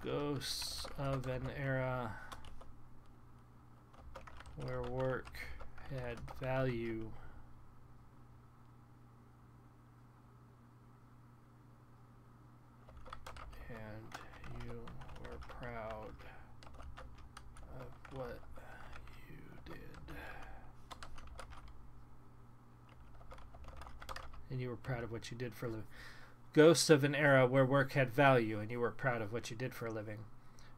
Ghosts of an era where work had value. And you were proud of what and you were proud of what you did for a living. Ghosts of an era where work had value, and you were proud of what you did for a living.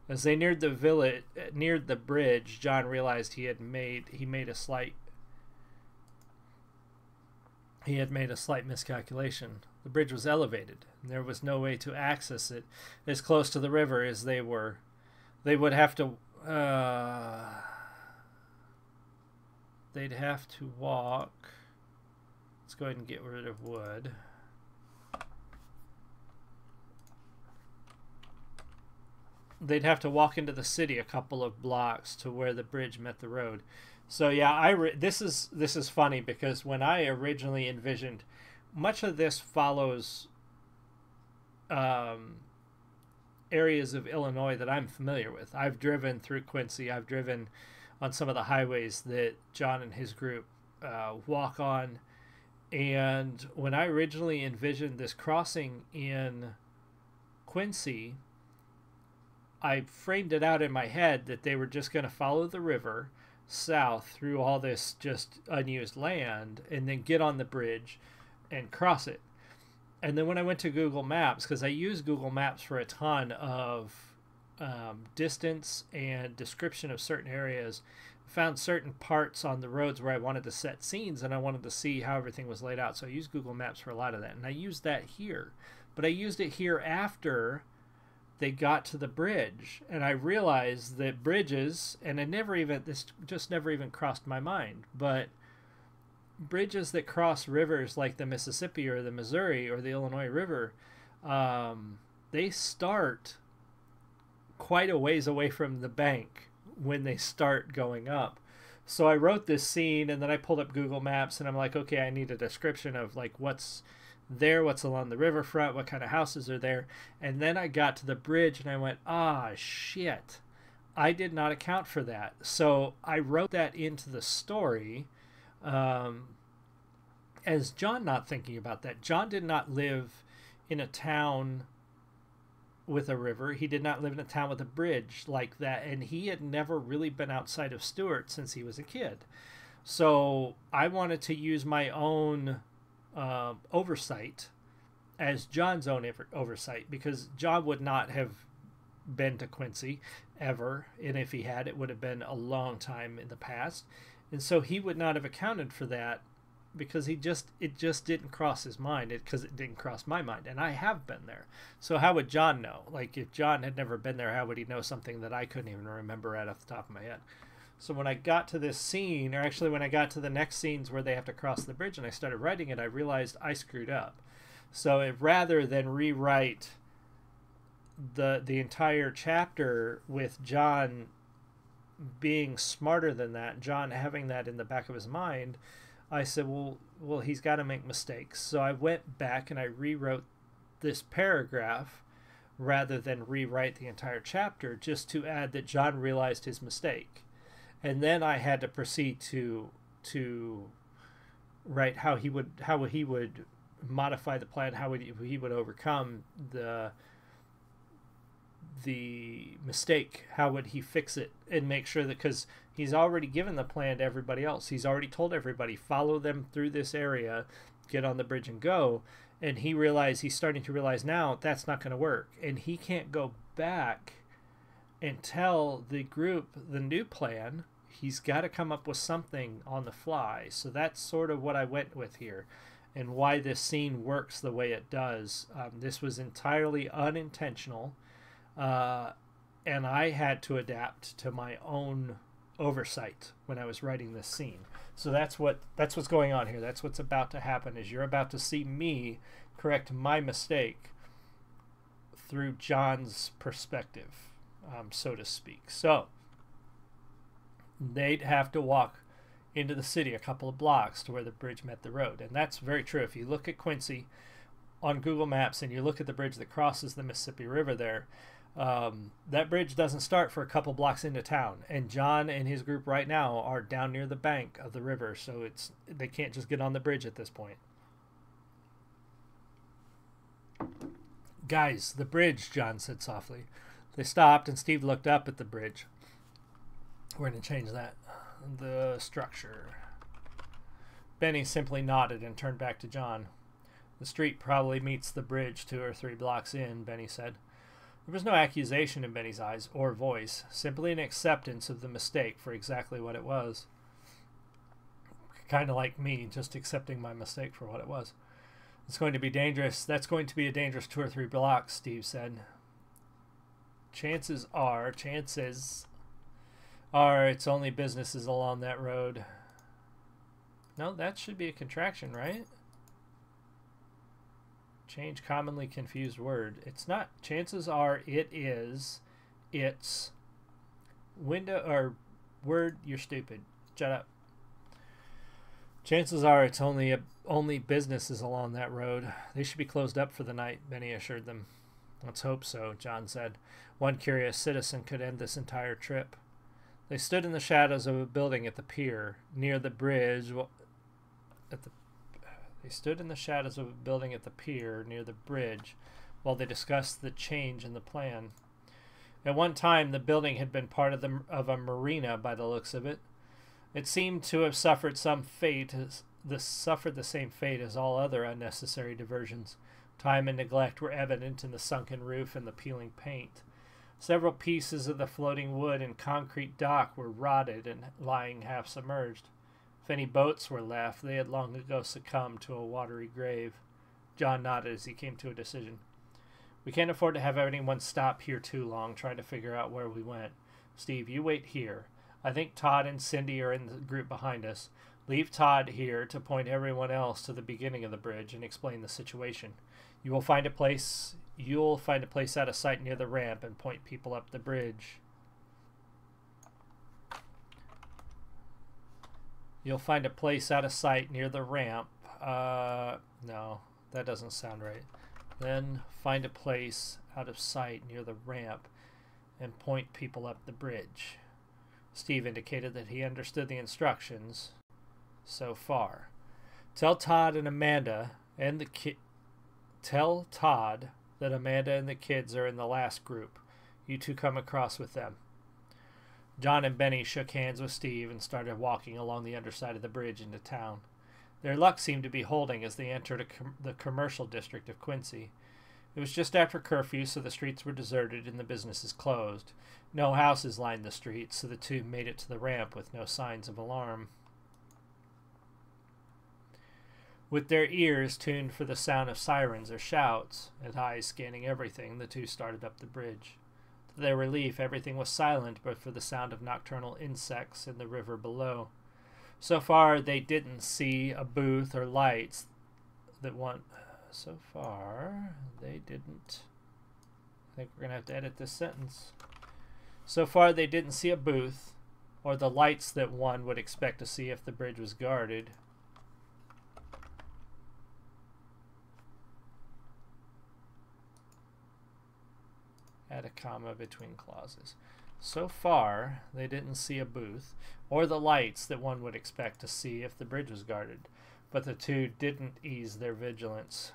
As they neared the bridge, John realized he had made a slight miscalculation. The bridge was elevated, and there was no way to access it as close to the river as they were. They would have to they'd have to walk. Let's go ahead and get rid of wood. They'd have to walk into the city a couple of blocks to where the bridge met the road. So yeah, this is funny because when I originally envisioned, much of this follows areas of Illinois that I'm familiar with. I've driven through Quincy. I've driven on some of the highways that John and his group walk on. And when I originally envisioned this crossing in Quincy, I framed it out in my head that they were just going to follow the river south through all this just unused land and then get on the bridge and cross it. And then when I went to Google Maps, because I use Google Maps for a ton of distance and description of certain areas, found certain parts on the roads where I wanted to set scenes and I wanted to see how everything was laid out. So I used Google Maps for a lot of that. And I used that here. But I used it here after they got to the bridge. And I realized that bridges, and this just never even crossed my mind, but bridges that cross rivers like the Mississippi or the Missouri or the Illinois River, they start quite a ways away from the bank when they start going up. So I wrote this scene and then I pulled up Google Maps and I'm like, okay, I need a description of like what's there, what's along the riverfront, what kind of houses are there. And then I got to the bridge and I went, shit, I did not account for that. So I wrote that into the story as John not thinking about that. John did not live in a town with a river. He did not live in a town with a bridge like that, and he had never really been outside of Stewart since he was a kid. So I wanted to use my own oversight as John's own oversight, because John would not have been to Quincy ever, and if he had, it would have been a long time in the past. And so he would not have accounted for that because it just didn't cross his mind, because it didn't cross my mind, and I have been there. So how would John know? Like, if John had never been there, how would he know something that I couldn't even remember right off the top of my head? So when I got to this scene, or actually when I got to the next scenes where they have to cross the bridge and I started writing it, I realized I screwed up. So rather than rewrite the entire chapter with John being smarter than that, John having that in the back of his mind, I said, well, he's got to make mistakes. So I went back and I rewrote this paragraph rather than rewrite the entire chapter, just to add that John realized his mistake. And then I had to proceed to write how he would modify the plan, how he would overcome the mistake, how would he fix it, and make sure that, because he's already given the plan to everybody else, he's already told everybody, follow them through this area, get on the bridge and go, and he's starting to realize now that's not going to work, and he can't go back and tell the group the new plan. He's got to come up with something on the fly. So that's sort of what I went with here, and why this scene works the way it does. This was entirely unintentional, and I had to adapt to my own oversight when I was writing this scene. So that's what's going on here. That's what's about to happen, is you're about to see me correct my mistake through John's perspective, so to speak. So they'd have to walk into the city a couple of blocks to where the bridge met the road. And that's very true. If you look at Quincy on Google Maps and you look at the bridge that crosses the Mississippi River there, that bridge doesn't start for a couple blocks into town, and John and his group right now are down near the bank of the river, so they can't just get on the bridge at this point. Guys, the bridge, John said softly. They stopped, and Steve looked up at the bridge. We're going to change that. The structure. Benny simply nodded and turned back to John. The street probably meets the bridge 2 or 3 blocks in, Benny said. There was no accusation in Benny's eyes or voice, simply an acceptance of the mistake for exactly what it was. Kind of like me, just accepting my mistake for what it was. It's going to be dangerous. That's going to be a dangerous 2 or 3 blocks, Steve said. Chances are it's only businesses along that road. No, that should be a contraction, right? Change commonly confused word. It's not. Chances are it is. It's window or word. You're stupid. Shut up. Chances are it's only businesses along that road. They should be closed up for the night, Benny assured them. Let's hope so, John said. One curious citizen could end this entire trip. They stood in the shadows of a building at the pier near the bridge. They stood in the shadows of a building at the pier near the bridge while they discussed the change in the plan. At one time, the building had been part of a marina by the looks of it. It seemed to have suffered the same fate as all other unnecessary diversions. Time and neglect were evident in the sunken roof and the peeling paint. Several pieces of the floating wood and concrete dock were rotted and lying half submerged. If any boats were left, they had long ago succumbed to a watery grave. John nodded as he came to a decision. We can't afford to have anyone stop here too long trying to figure out where we went. Steve, you wait here. I think Todd and Cindy are in the group behind us. Leave Todd here to point everyone else to the beginning of the bridge and explain the situation. You'll find a place out of sight near the ramp and point people up the bridge. You'll find a place out of sight near the ramp. No, that doesn't sound right. Then find a place out of sight near the ramp and point people up the bridge. Steve indicated that he understood the instructions so far. Tell Todd that Amanda and the kids are in the last group. You two come across with them. John and Benny shook hands with Steve and started walking along the underside of the bridge into town. Their luck seemed to be holding as they entered the commercial district of Quincy. It was just after curfew, so the streets were deserted and the businesses closed. No houses lined the streets, so the two made it to the ramp with no signs of alarm. With their ears tuned for the sound of sirens or shouts, and eyes scanning everything, the two started up the bridge. To their relief, everything was silent but for the sound of nocturnal insects in the river below. So far, they didn't see a booth or lights that one... So far, they didn't... I think we're going to have to edit this sentence. So far, they didn't see a booth or the lights that one would expect to see if the bridge was guarded. Add a comma between clauses. So far, they didn't see a booth or the lights that one would expect to see if the bridge was guarded, but the two didn't ease their vigilance.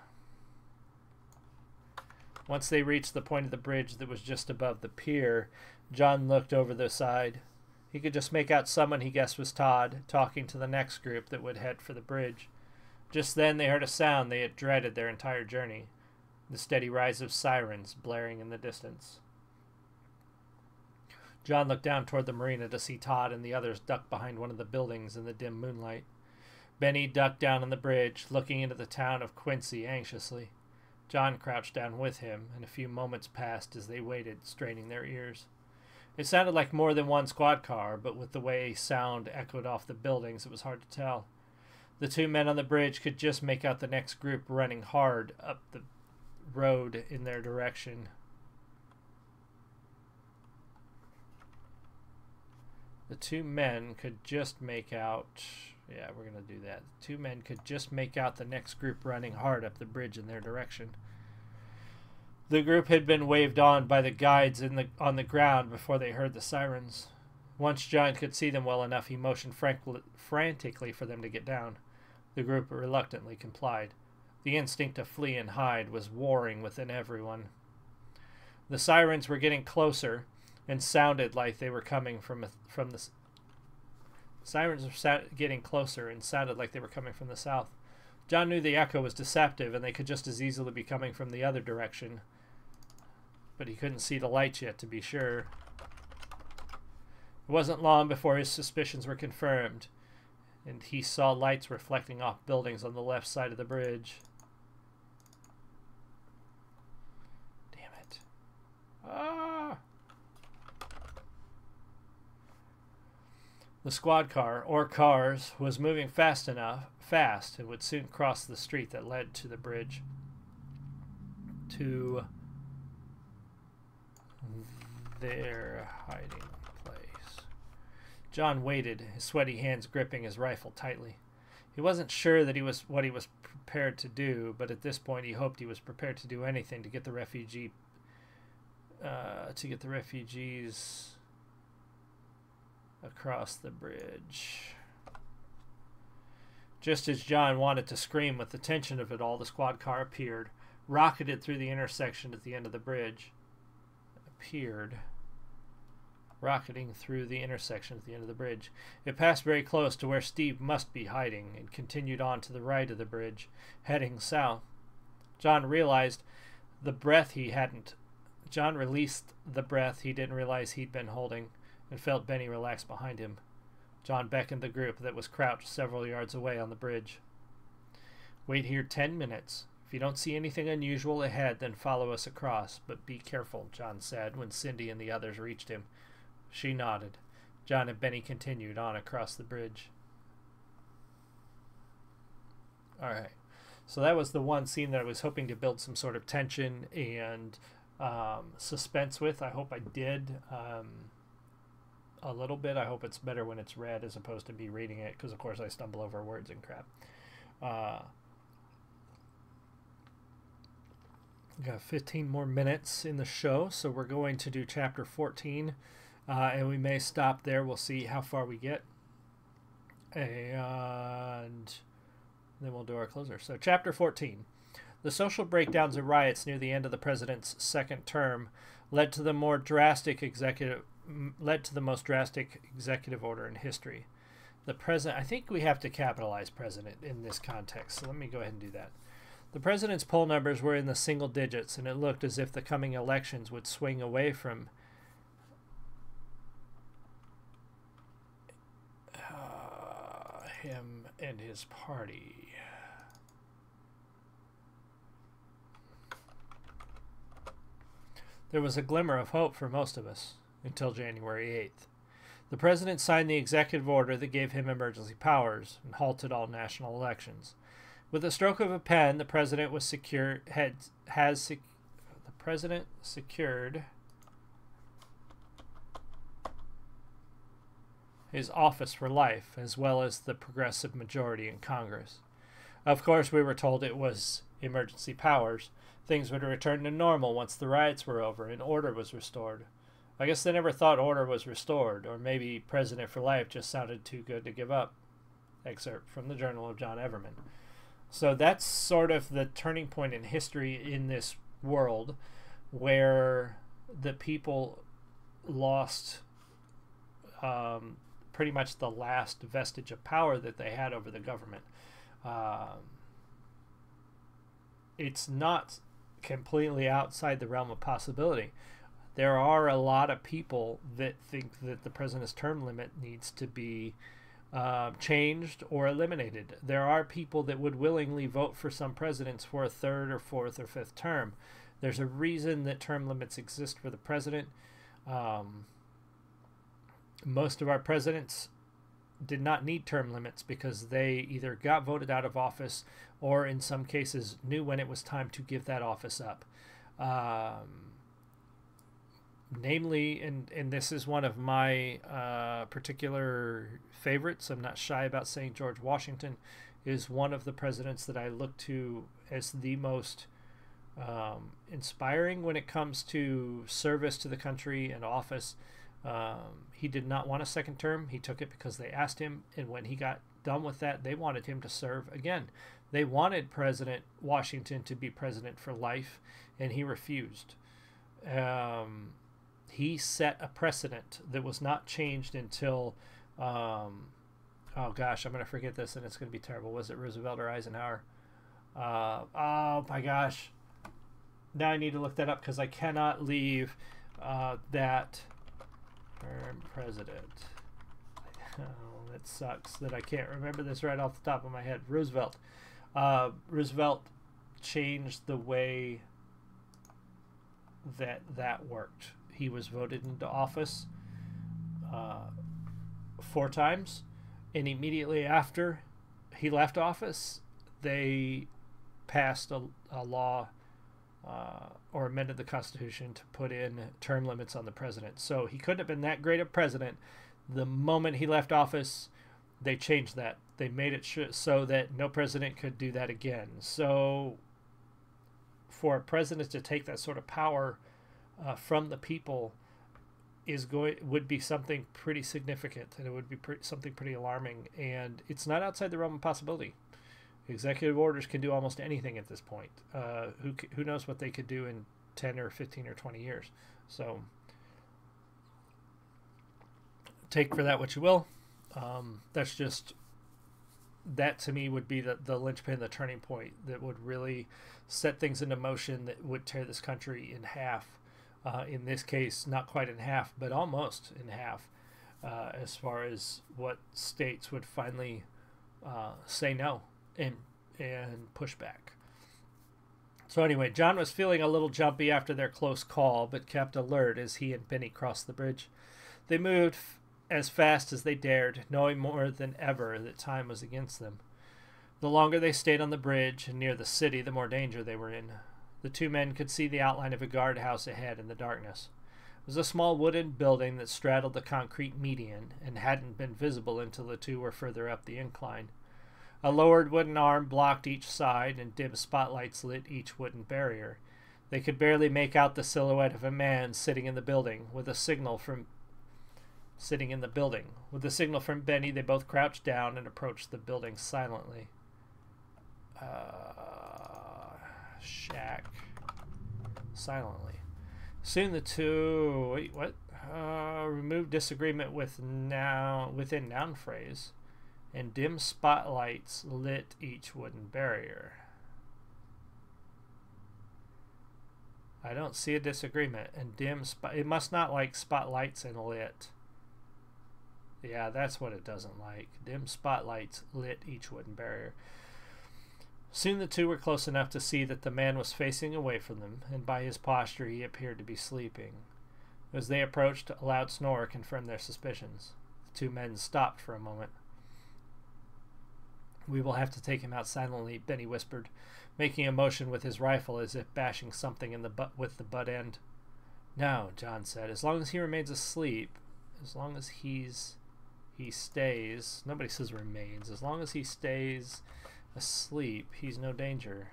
Once they reached the point of the bridge that was just above the pier, John looked over the side. He could just make out someone he guessed was Todd talking to the next group that would head for the bridge. Just then they heard a sound they had dreaded their entire journey. The steady rise of sirens blaring in the distance. John looked down toward the marina to see Todd and the others duck behind one of the buildings in the dim moonlight. Benny ducked down on the bridge, looking into the town of Quincy anxiously. John crouched down with him, and a few moments passed as they waited, straining their ears. It sounded like more than one squad car, but with the way sound echoed off the buildings, it was hard to tell. The two men on the bridge could just make out the next group running hard up the road in their direction. The two men could just make out... Yeah, we're going to do that. The two men could just make out the next group running hard up the bridge in their direction. The group had been waved on by the guides on the ground before they heard the sirens. Once John could see them well enough, he motioned frantically for them to get down. The group reluctantly complied. The instinct to flee and hide was warring within everyone. The sirens were getting closer and sounded like they were coming from the... Sirens were getting closer and sounded like they were coming from the south. John knew the echo was deceptive and they could just as easily be coming from the other direction. But he couldn't see the lights yet to be sure. It wasn't long before his suspicions were confirmed, and he saw lights reflecting off buildings on the left side of the bridge. Damn it. Ah! The squad car, or cars, was moving fast, and would soon cross the street that led to the bridge. To their hiding place. John waited, his sweaty hands gripping his rifle tightly. He wasn't sure that what he was prepared to do, but at this point he hoped he was prepared to do anything to get the refugees across the bridge. Just as John wanted to scream with the tension of it all, the squad car appeared, rocketed through the intersection at the end of the bridge. Rocketing through the intersection at the end of the bridge. It passed very close to where Steve must be hiding and continued on to the right of the bridge, heading south. John released the breath he didn't realize he'd been holding, and felt Benny relax behind him. John beckoned the group that was crouched several yards away on the bridge. Wait here 10 minutes. If you don't see anything unusual ahead, then follow us across. But be careful, John said when Cindy and the others reached him. She nodded. John and Benny continued on across the bridge. All right. So that was the one scene that I was hoping to build some sort of tension and suspense with. I hope I did a little bit. I hope it's better when it's read as opposed to me reading it, because of course I stumble over words and crap. Got 15 more minutes in the show, so we're going to do chapter 14, and we may stop there. We'll see how far we get, and then we'll do our closer. So chapter 14. The social breakdowns and riots near the end of the president's second term led to the most drastic executive order in history. The president, I think we have to capitalize president in this context, so let me go ahead and do that. The president's poll numbers were in the single digits, and it looked as if the coming elections would swing away from him and his party. There was a glimmer of hope for most of us until January 8th. The president signed the executive order that gave him emergency powers and halted all national elections. With a stroke of a pen, the president was secured his office for life, as well as the progressive majority in Congress. Of course, we were told it was emergency powers. Things would return to normal once the riots were over and order was restored. I guess they never thought order was restored, or maybe President for Life just sounded too good to give up. Excerpt from the Journal of John Everman. So that's sort of the turning point in history in this world where the people lost pretty much the last vestige of power that they had over the government. It's not completely outside the realm of possibility. There are a lot of people that think that the president's term limit needs to be changed or eliminated. There are people that would willingly vote for some presidents for a third or fourth or fifth term. There's a reason that term limits exist for the president. Most of our presidents did not need term limits because they either got voted out of office or in some cases knew when it was time to give that office up. Namely, and this is one of my particular favorites, I'm not shy about saying George Washington is one of the presidents that I look to as the most inspiring when it comes to service to the country and office. He did not want a second term. He took it because they asked him, and when he got done with that, they wanted him to serve again. They wanted President Washington to be president for life, and he refused. He set a precedent that was not changed until, oh gosh, I'm going to forget this, and it's going to be terrible. Was it Roosevelt or Eisenhower? Oh my gosh. Now I need to look that up because I cannot leave that term president. Oh, that sucks that I can't remember this right off the top of my head. Roosevelt. Roosevelt changed the way that worked. He was voted into office 4 times, and immediately after he left office, they passed a law or amended the Constitution to put in term limits on the president. So he couldn't have been that great a president. The moment he left office, they changed that. They made it so that no president could do that again. So for a president to take that sort of power from the people would be something pretty significant, and it would be something pretty alarming. And it's not outside the realm of possibility. Executive orders can do almost anything at this point. Who knows what they could do in 10 or 15 or 20 years. So take for that what you will. That's just, that to me would be the linchpin, the turning point that would really set things into motion that would tear this country in half. In this case, not quite in half, but almost in half, as far as what states would finally say no and push back. So anyway, John was feeling a little jumpy after their close call, but kept alert as he and Benny crossed the bridge. They moved as fast as they dared, knowing more than ever that time was against them. The longer they stayed on the bridge and near the city, the more danger they were in. The 2 men could see the outline of a guardhouse ahead in the darkness. It was a small wooden building that straddled the concrete median and hadn't been visible until the 2 were further up the incline. A lowered wooden arm blocked each side, and dim spotlights lit each wooden barrier. They could barely make out the silhouette of a man sitting in the building. With a signal from Benny, they both crouched down and approached the building silently. Shack. Silently. Soon the 2... Wait, what? Removed disagreement within noun phrase, and dim spotlights lit each wooden barrier. I don't see a disagreement. And it must not like spotlights and lit. Yeah, that's what it doesn't like. Dim spotlights lit each wooden barrier. Soon the two were close enough to see that the man was facing away from them, and by his posture he appeared to be sleeping. As they approached, a loud snore confirmed their suspicions. The two men stopped for a moment. "We will have to take him out silently," Benny whispered, making a motion with his rifle as if bashing something in the butt with the butt end. "No," John said. "As long as he remains asleep, as long as he stays, nobody says remains, as long as he stays asleep, he's no danger."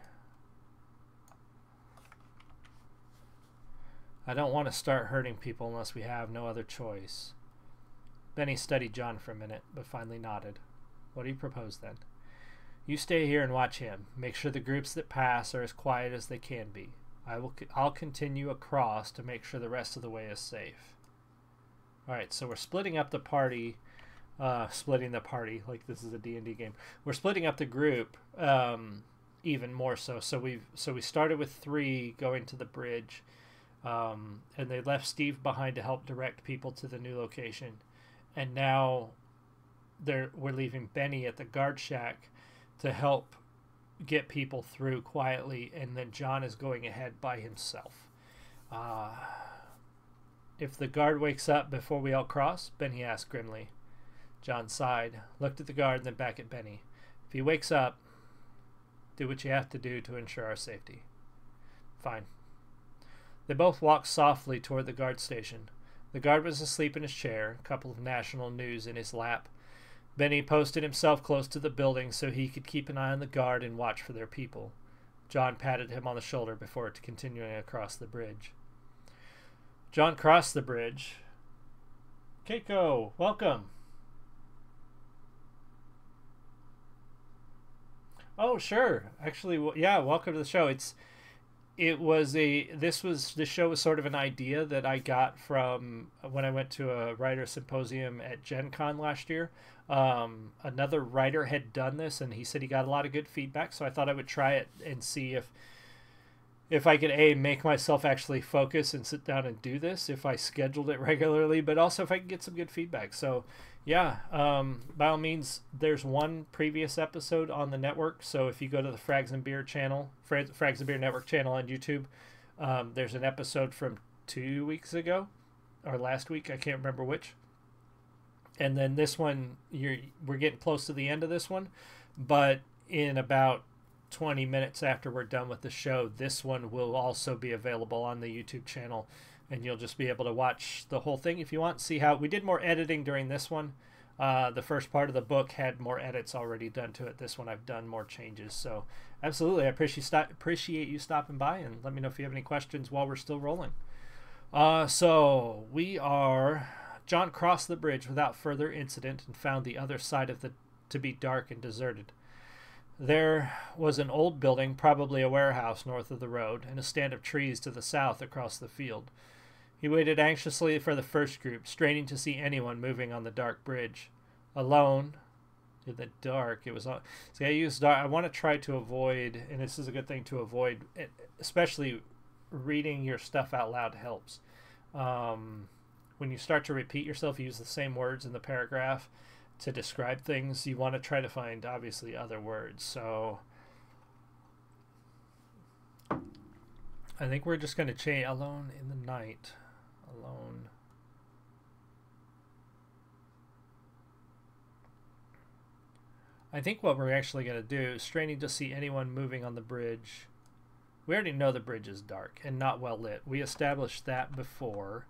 "I don't want to start hurting people unless we have no other choice." Benny studied John for a minute, but finally nodded. "What do you propose, then?" "You stay here and watch him. Make sure the groups that pass are as quiet as they can be. I'll continue across to make sure the rest of the way is safe." Alright, so we're splitting up the party. Splitting the party, like this is a D&D game. We're splitting up the group even more so. So we started with 3 going to the bridge. And they left Steve behind to help direct people to the new location. And now we're leaving Benny at the guard shack to help get people through quietly, and then John is going ahead by himself. "If the guard wakes up before we all cross?" Benny asked grimly. John sighed, looked at the guard, and then back at Benny. "If he wakes up, do what you have to do to ensure our safety." "Fine." They both walked softly toward the guard station. The guard was asleep in his chair, a couple of national news in his lap. Benny posted himself close to the building so he could keep an eye on the guard and watch for their people. John patted him on the shoulder before continuing across the bridge. John crossed the bridge. "Keiko, welcome." "Oh, sure. Actually, yeah, welcome to the show. This show was sort of an idea that I got from when I went to a writer symposium at Gen Con last year. Another writer had done this, and he said he got a lot of good feedback, so I thought I would try it and see if I could make myself actually focus and sit down and do this, if I scheduled it regularly, but also if I could get some good feedback. So yeah, by all means, there's one previous episode on the network, so if you go to the Frags and Beer channel, Frags and Beer Network channel on YouTube, there's an episode from 2 weeks ago, or last week, I can't remember which. And then this one, we're getting close to the end of this one, but in about 20 minutes after we're done with the show, this one will also be available on the YouTube channel, and you'll just be able to watch the whole thing if you want. See how we did more editing during this one. The first part of the book had more edits already done to it. This one I've done more changes. So absolutely, I appreciate you stopping by, and let me know if you have any questions while we're still rolling. So John crossed the bridge without further incident and found the other side to be dark and deserted. There was an old building, probably a warehouse, north of the road, and a stand of trees to the south across the field. He waited anxiously for the first group, straining to see anyone moving on the dark bridge. Alone, in the dark, it was... See, I use dark. I want to try to avoid, and this is a good thing to avoid, especially reading your stuff out loud helps. When you start to repeat yourself, use the same words in the paragraph to describe things, you want to try to find, obviously, other words. So I think we're just going to change alone in the night. Alone. I think what we're actually going to do is straining to see anyone moving on the bridge. We already know the bridge is dark and not well lit. We established that before.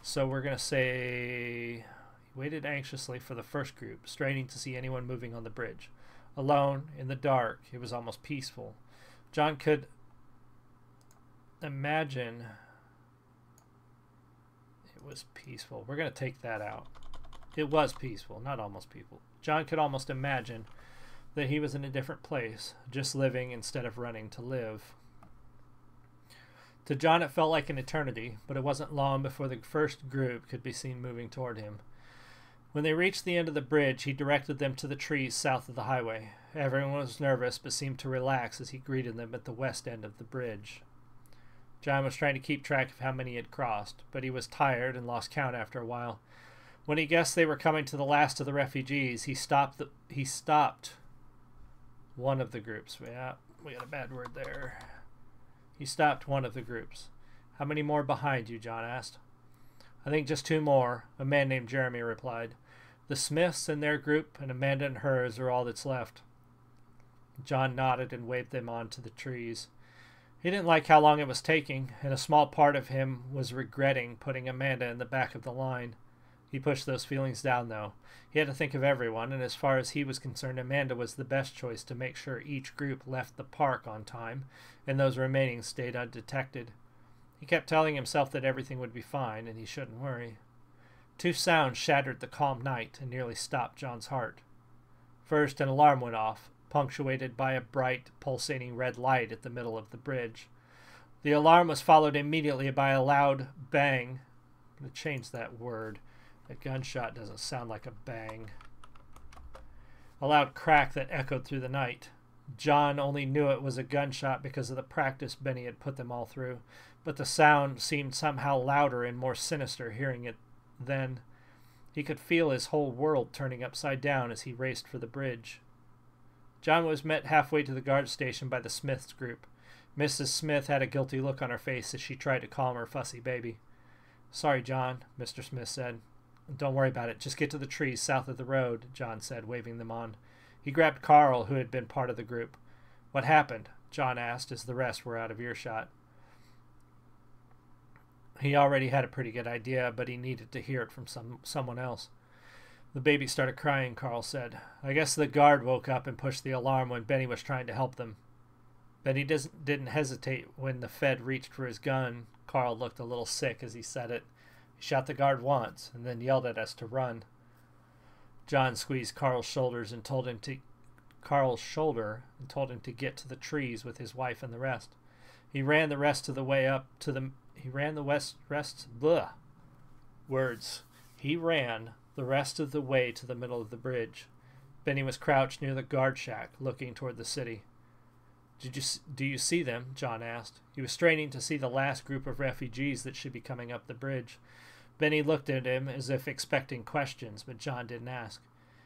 So we're going to say... Waited anxiously for the first group, straining to see anyone moving on the bridge. Alone, in the dark, it was almost peaceful. John could imagine it was peaceful. We're going to take that out. It was peaceful, not almost peaceful. John could almost imagine that he was in a different place, just living instead of running to live. To John, it felt like an eternity, but it wasn't long before the first group could be seen moving toward him. When they reached the end of the bridge, he directed them to the trees south of the highway. Everyone was nervous, but seemed to relax as he greeted them at the west end of the bridge. John was trying to keep track of how many he had crossed, but he was tired and lost count after a while. When he guessed they were coming to the last of the refugees, he stopped One of the groups. Yeah, we got a bad word there. He stopped one of the groups. How many more behind you? John asked. I think just 2 more, a man named Jeremy replied. The Smiths and their group, and Amanda and hers are all that's left. John nodded and waved them on to the trees. He didn't like how long it was taking, and a small part of him was regretting putting Amanda in the back of the line. He pushed those feelings down, though. He had to think of everyone, and as far as he was concerned, Amanda was the best choice to make sure each group left the park on time, and those remaining stayed undetected. He kept telling himself that everything would be fine, and he shouldn't worry. 2 sounds shattered the calm night and nearly stopped John's heart. First, an alarm went off, punctuated by a bright, pulsating red light at the middle of the bridge. The alarm was followed immediately by a loud bang. I'm going to change that word. That gunshot doesn't sound like a bang. A loud crack that echoed through the night. John only knew it was a gunshot because of the practice Benny had put them all through, but the sound seemed somehow louder and more sinister hearing it then. He could feel his whole world turning upside down as he raced for the bridge. John was met halfway to the guard station by the Smiths group. Mrs. Smith had a guilty look on her face as she tried to calm her fussy baby. Sorry, John, Mr. Smith said. Don't worry about it. Just get to the trees south of the road, John said, waving them on. He grabbed Carl, who had been part of the group. What happened? John asked as the rest were out of earshot. He already had a pretty good idea, but he needed to hear it from someone else. The baby started crying, Carl said. I guess the guard woke up and pushed the alarm when Benny was trying to help them. Benny didn't hesitate when the Fed reached for his gun. Carl looked a little sick as he said it. He shot the guard once and then yelled at us to run. John squeezed Carl's shoulder and told him to get to the trees with his wife and the rest. He ran the rest of the way up to the He ran the rest of the way to the middle of the bridge. Benny was crouched near the guard shack, looking toward the city. Do you see them? John asked. He was straining to see the last group of refugees that should be coming up the bridge. Benny looked at him as if expecting questions, but John didn't ask.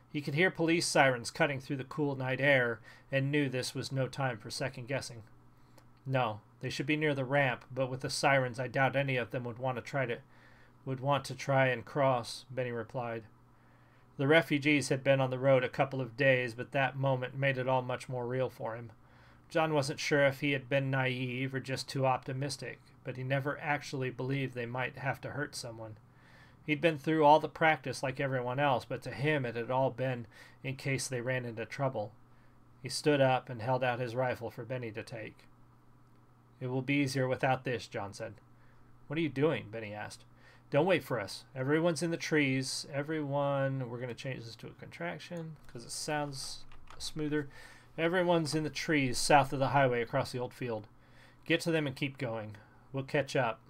He could hear police sirens cutting through the cool night air and knew this was no time for second-guessing. No, they should be near the ramp, but with the sirens I doubt any of them would want to try and cross, Benny replied. The refugees had been on the road a couple of days, but that moment made it all much more real for him. John wasn't sure if he had been naive or just too optimistic, but he never actually believed they might have to hurt someone. He'd been through all the practice like everyone else, but to him it had all been in case they ran into trouble. He stood up and held out his rifle for Benny to take. It will be easier without this, John said. What are you doing? Benny asked. Don't wait for us. Everyone's in the trees. We're going to change this to a contraction because it sounds smoother. Everyone's in the trees south of the highway across the old field. Get to them and keep going. We'll catch up.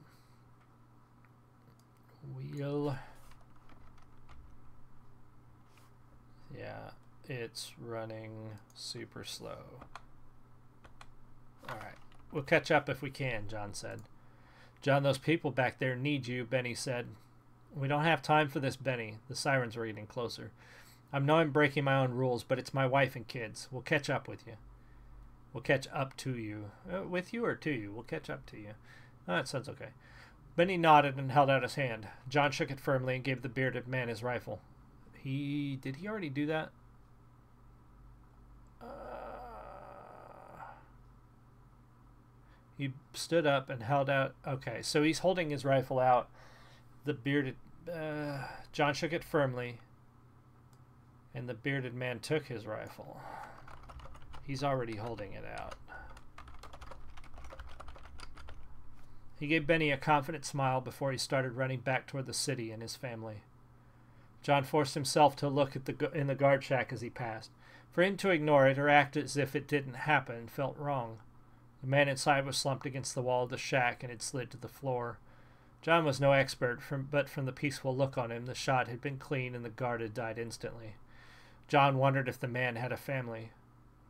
Yeah, it's running super slow. All right. We'll catch up if we can, John said. John, those people back there need you, Benny said. We don't have time for this, Benny. The sirens were getting closer. I know I'm breaking my own rules, but it's my wife and kids. We'll catch up with you. We'll catch up to you. With you or to you? We'll catch up to you. Oh, that sounds okay. Benny nodded and held out his hand. John shook it firmly and gave the bearded man his rifle. Did he already do that? He stood up and held out. Okay, so he's holding his rifle out. The bearded... John shook it firmly, and the bearded man took his rifle. He's already holding it out. He gave Benny a confident smile before he started running back toward the city and his family. John forced himself to look at in the guard shack as he passed. For him to ignore it or act as if it didn't happen felt wrong. The man inside was slumped against the wall of the shack and had slid to the floor. John was no expert, but from the peaceful look on him, the shot had been clean and the guard had died instantly. John wondered if the man had a family.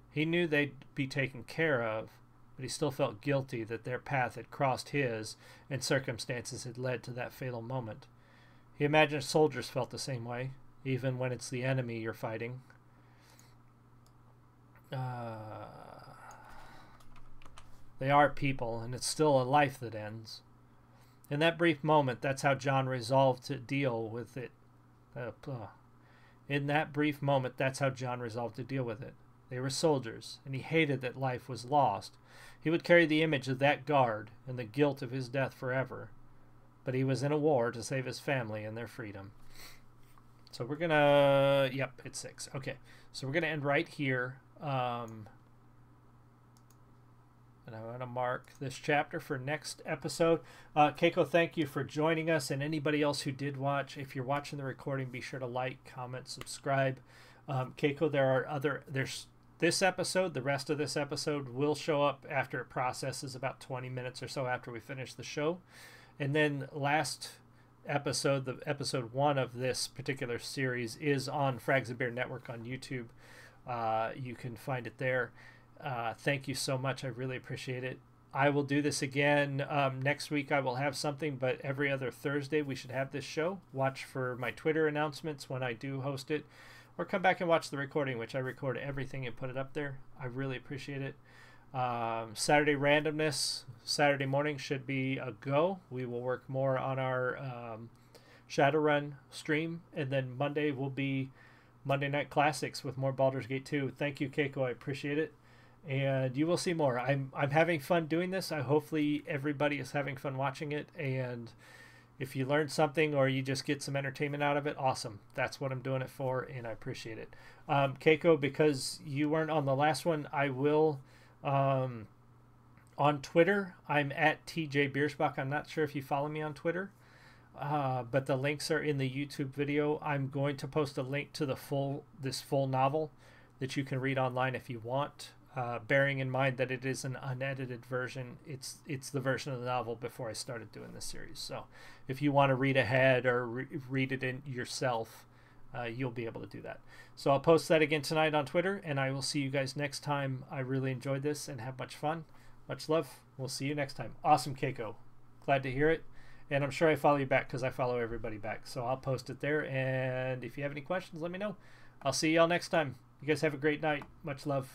He knew they'd be taken care of, but he still felt guilty that their path had crossed his and circumstances had led to that fatal moment. He imagined soldiers felt the same way, even when it's the enemy you're fighting. They are people, and it's still a life that ends. In that brief moment, that's how John resolved to deal with it. In that brief moment, that's how John resolved to deal with it. They were soldiers, and he hated that life was lost. He would carry the image of that guard and the guilt of his death forever. But he was in a war to save his family and their freedom. So we're going to... Yep, it's 6. Okay, so we're going to end right here. And I'm going to mark this chapter for next episode. Keiko, thank you for joining us. And anybody else who did watch, if you're watching the recording, be sure to like, comment, subscribe. Keiko, there's this episode. The rest of this episode will show up after it processes, about 20 minutes or so after we finish the show. And then last episode, the episode 1 of this particular series, is on Frags and Bear Network on YouTube. You can find it there. Thank you so much. I really appreciate it. I will do this again next week. I will have something, but every other Thursday we should have this show. Watch for my Twitter announcements when I do host it, or come back and watch the recording, which I record everything and put it up there. I really appreciate it. Saturday randomness, Saturday morning should be a go. We will work more on our Shadowrun stream, and then Monday will be Monday Night Classics with more Baldur's Gate 2. Thank you, Keiko. I appreciate it. And you will see more. I'm having fun doing this. Hopefully everybody is having fun watching it. And if you learned something or you just get some entertainment out of it, awesome. That's what I'm doing it for, and I appreciate it. Keiko, because you weren't on the last one, I will... on Twitter, I'm at TJ Biersbach. I'm not sure if you follow me on Twitter. But the links are in the YouTube video. I'm going to post a link to this full novel that you can read online if you want. Bearing in mind that it is an unedited version, it's the version of the novel before I started doing this series. So if you want to read ahead or read it in yourself, you'll be able to do that. So I'll post that again tonight on Twitter, and I will see you guys next time. I really enjoyed this and have much fun. Much love. We'll see you next time. Awesome, Keiko. Glad to hear it. And I'm sure I follow you back because I follow everybody back. So I'll post it there. And if you have any questions, let me know. I'll see y'all next time. You guys have a great night. Much love.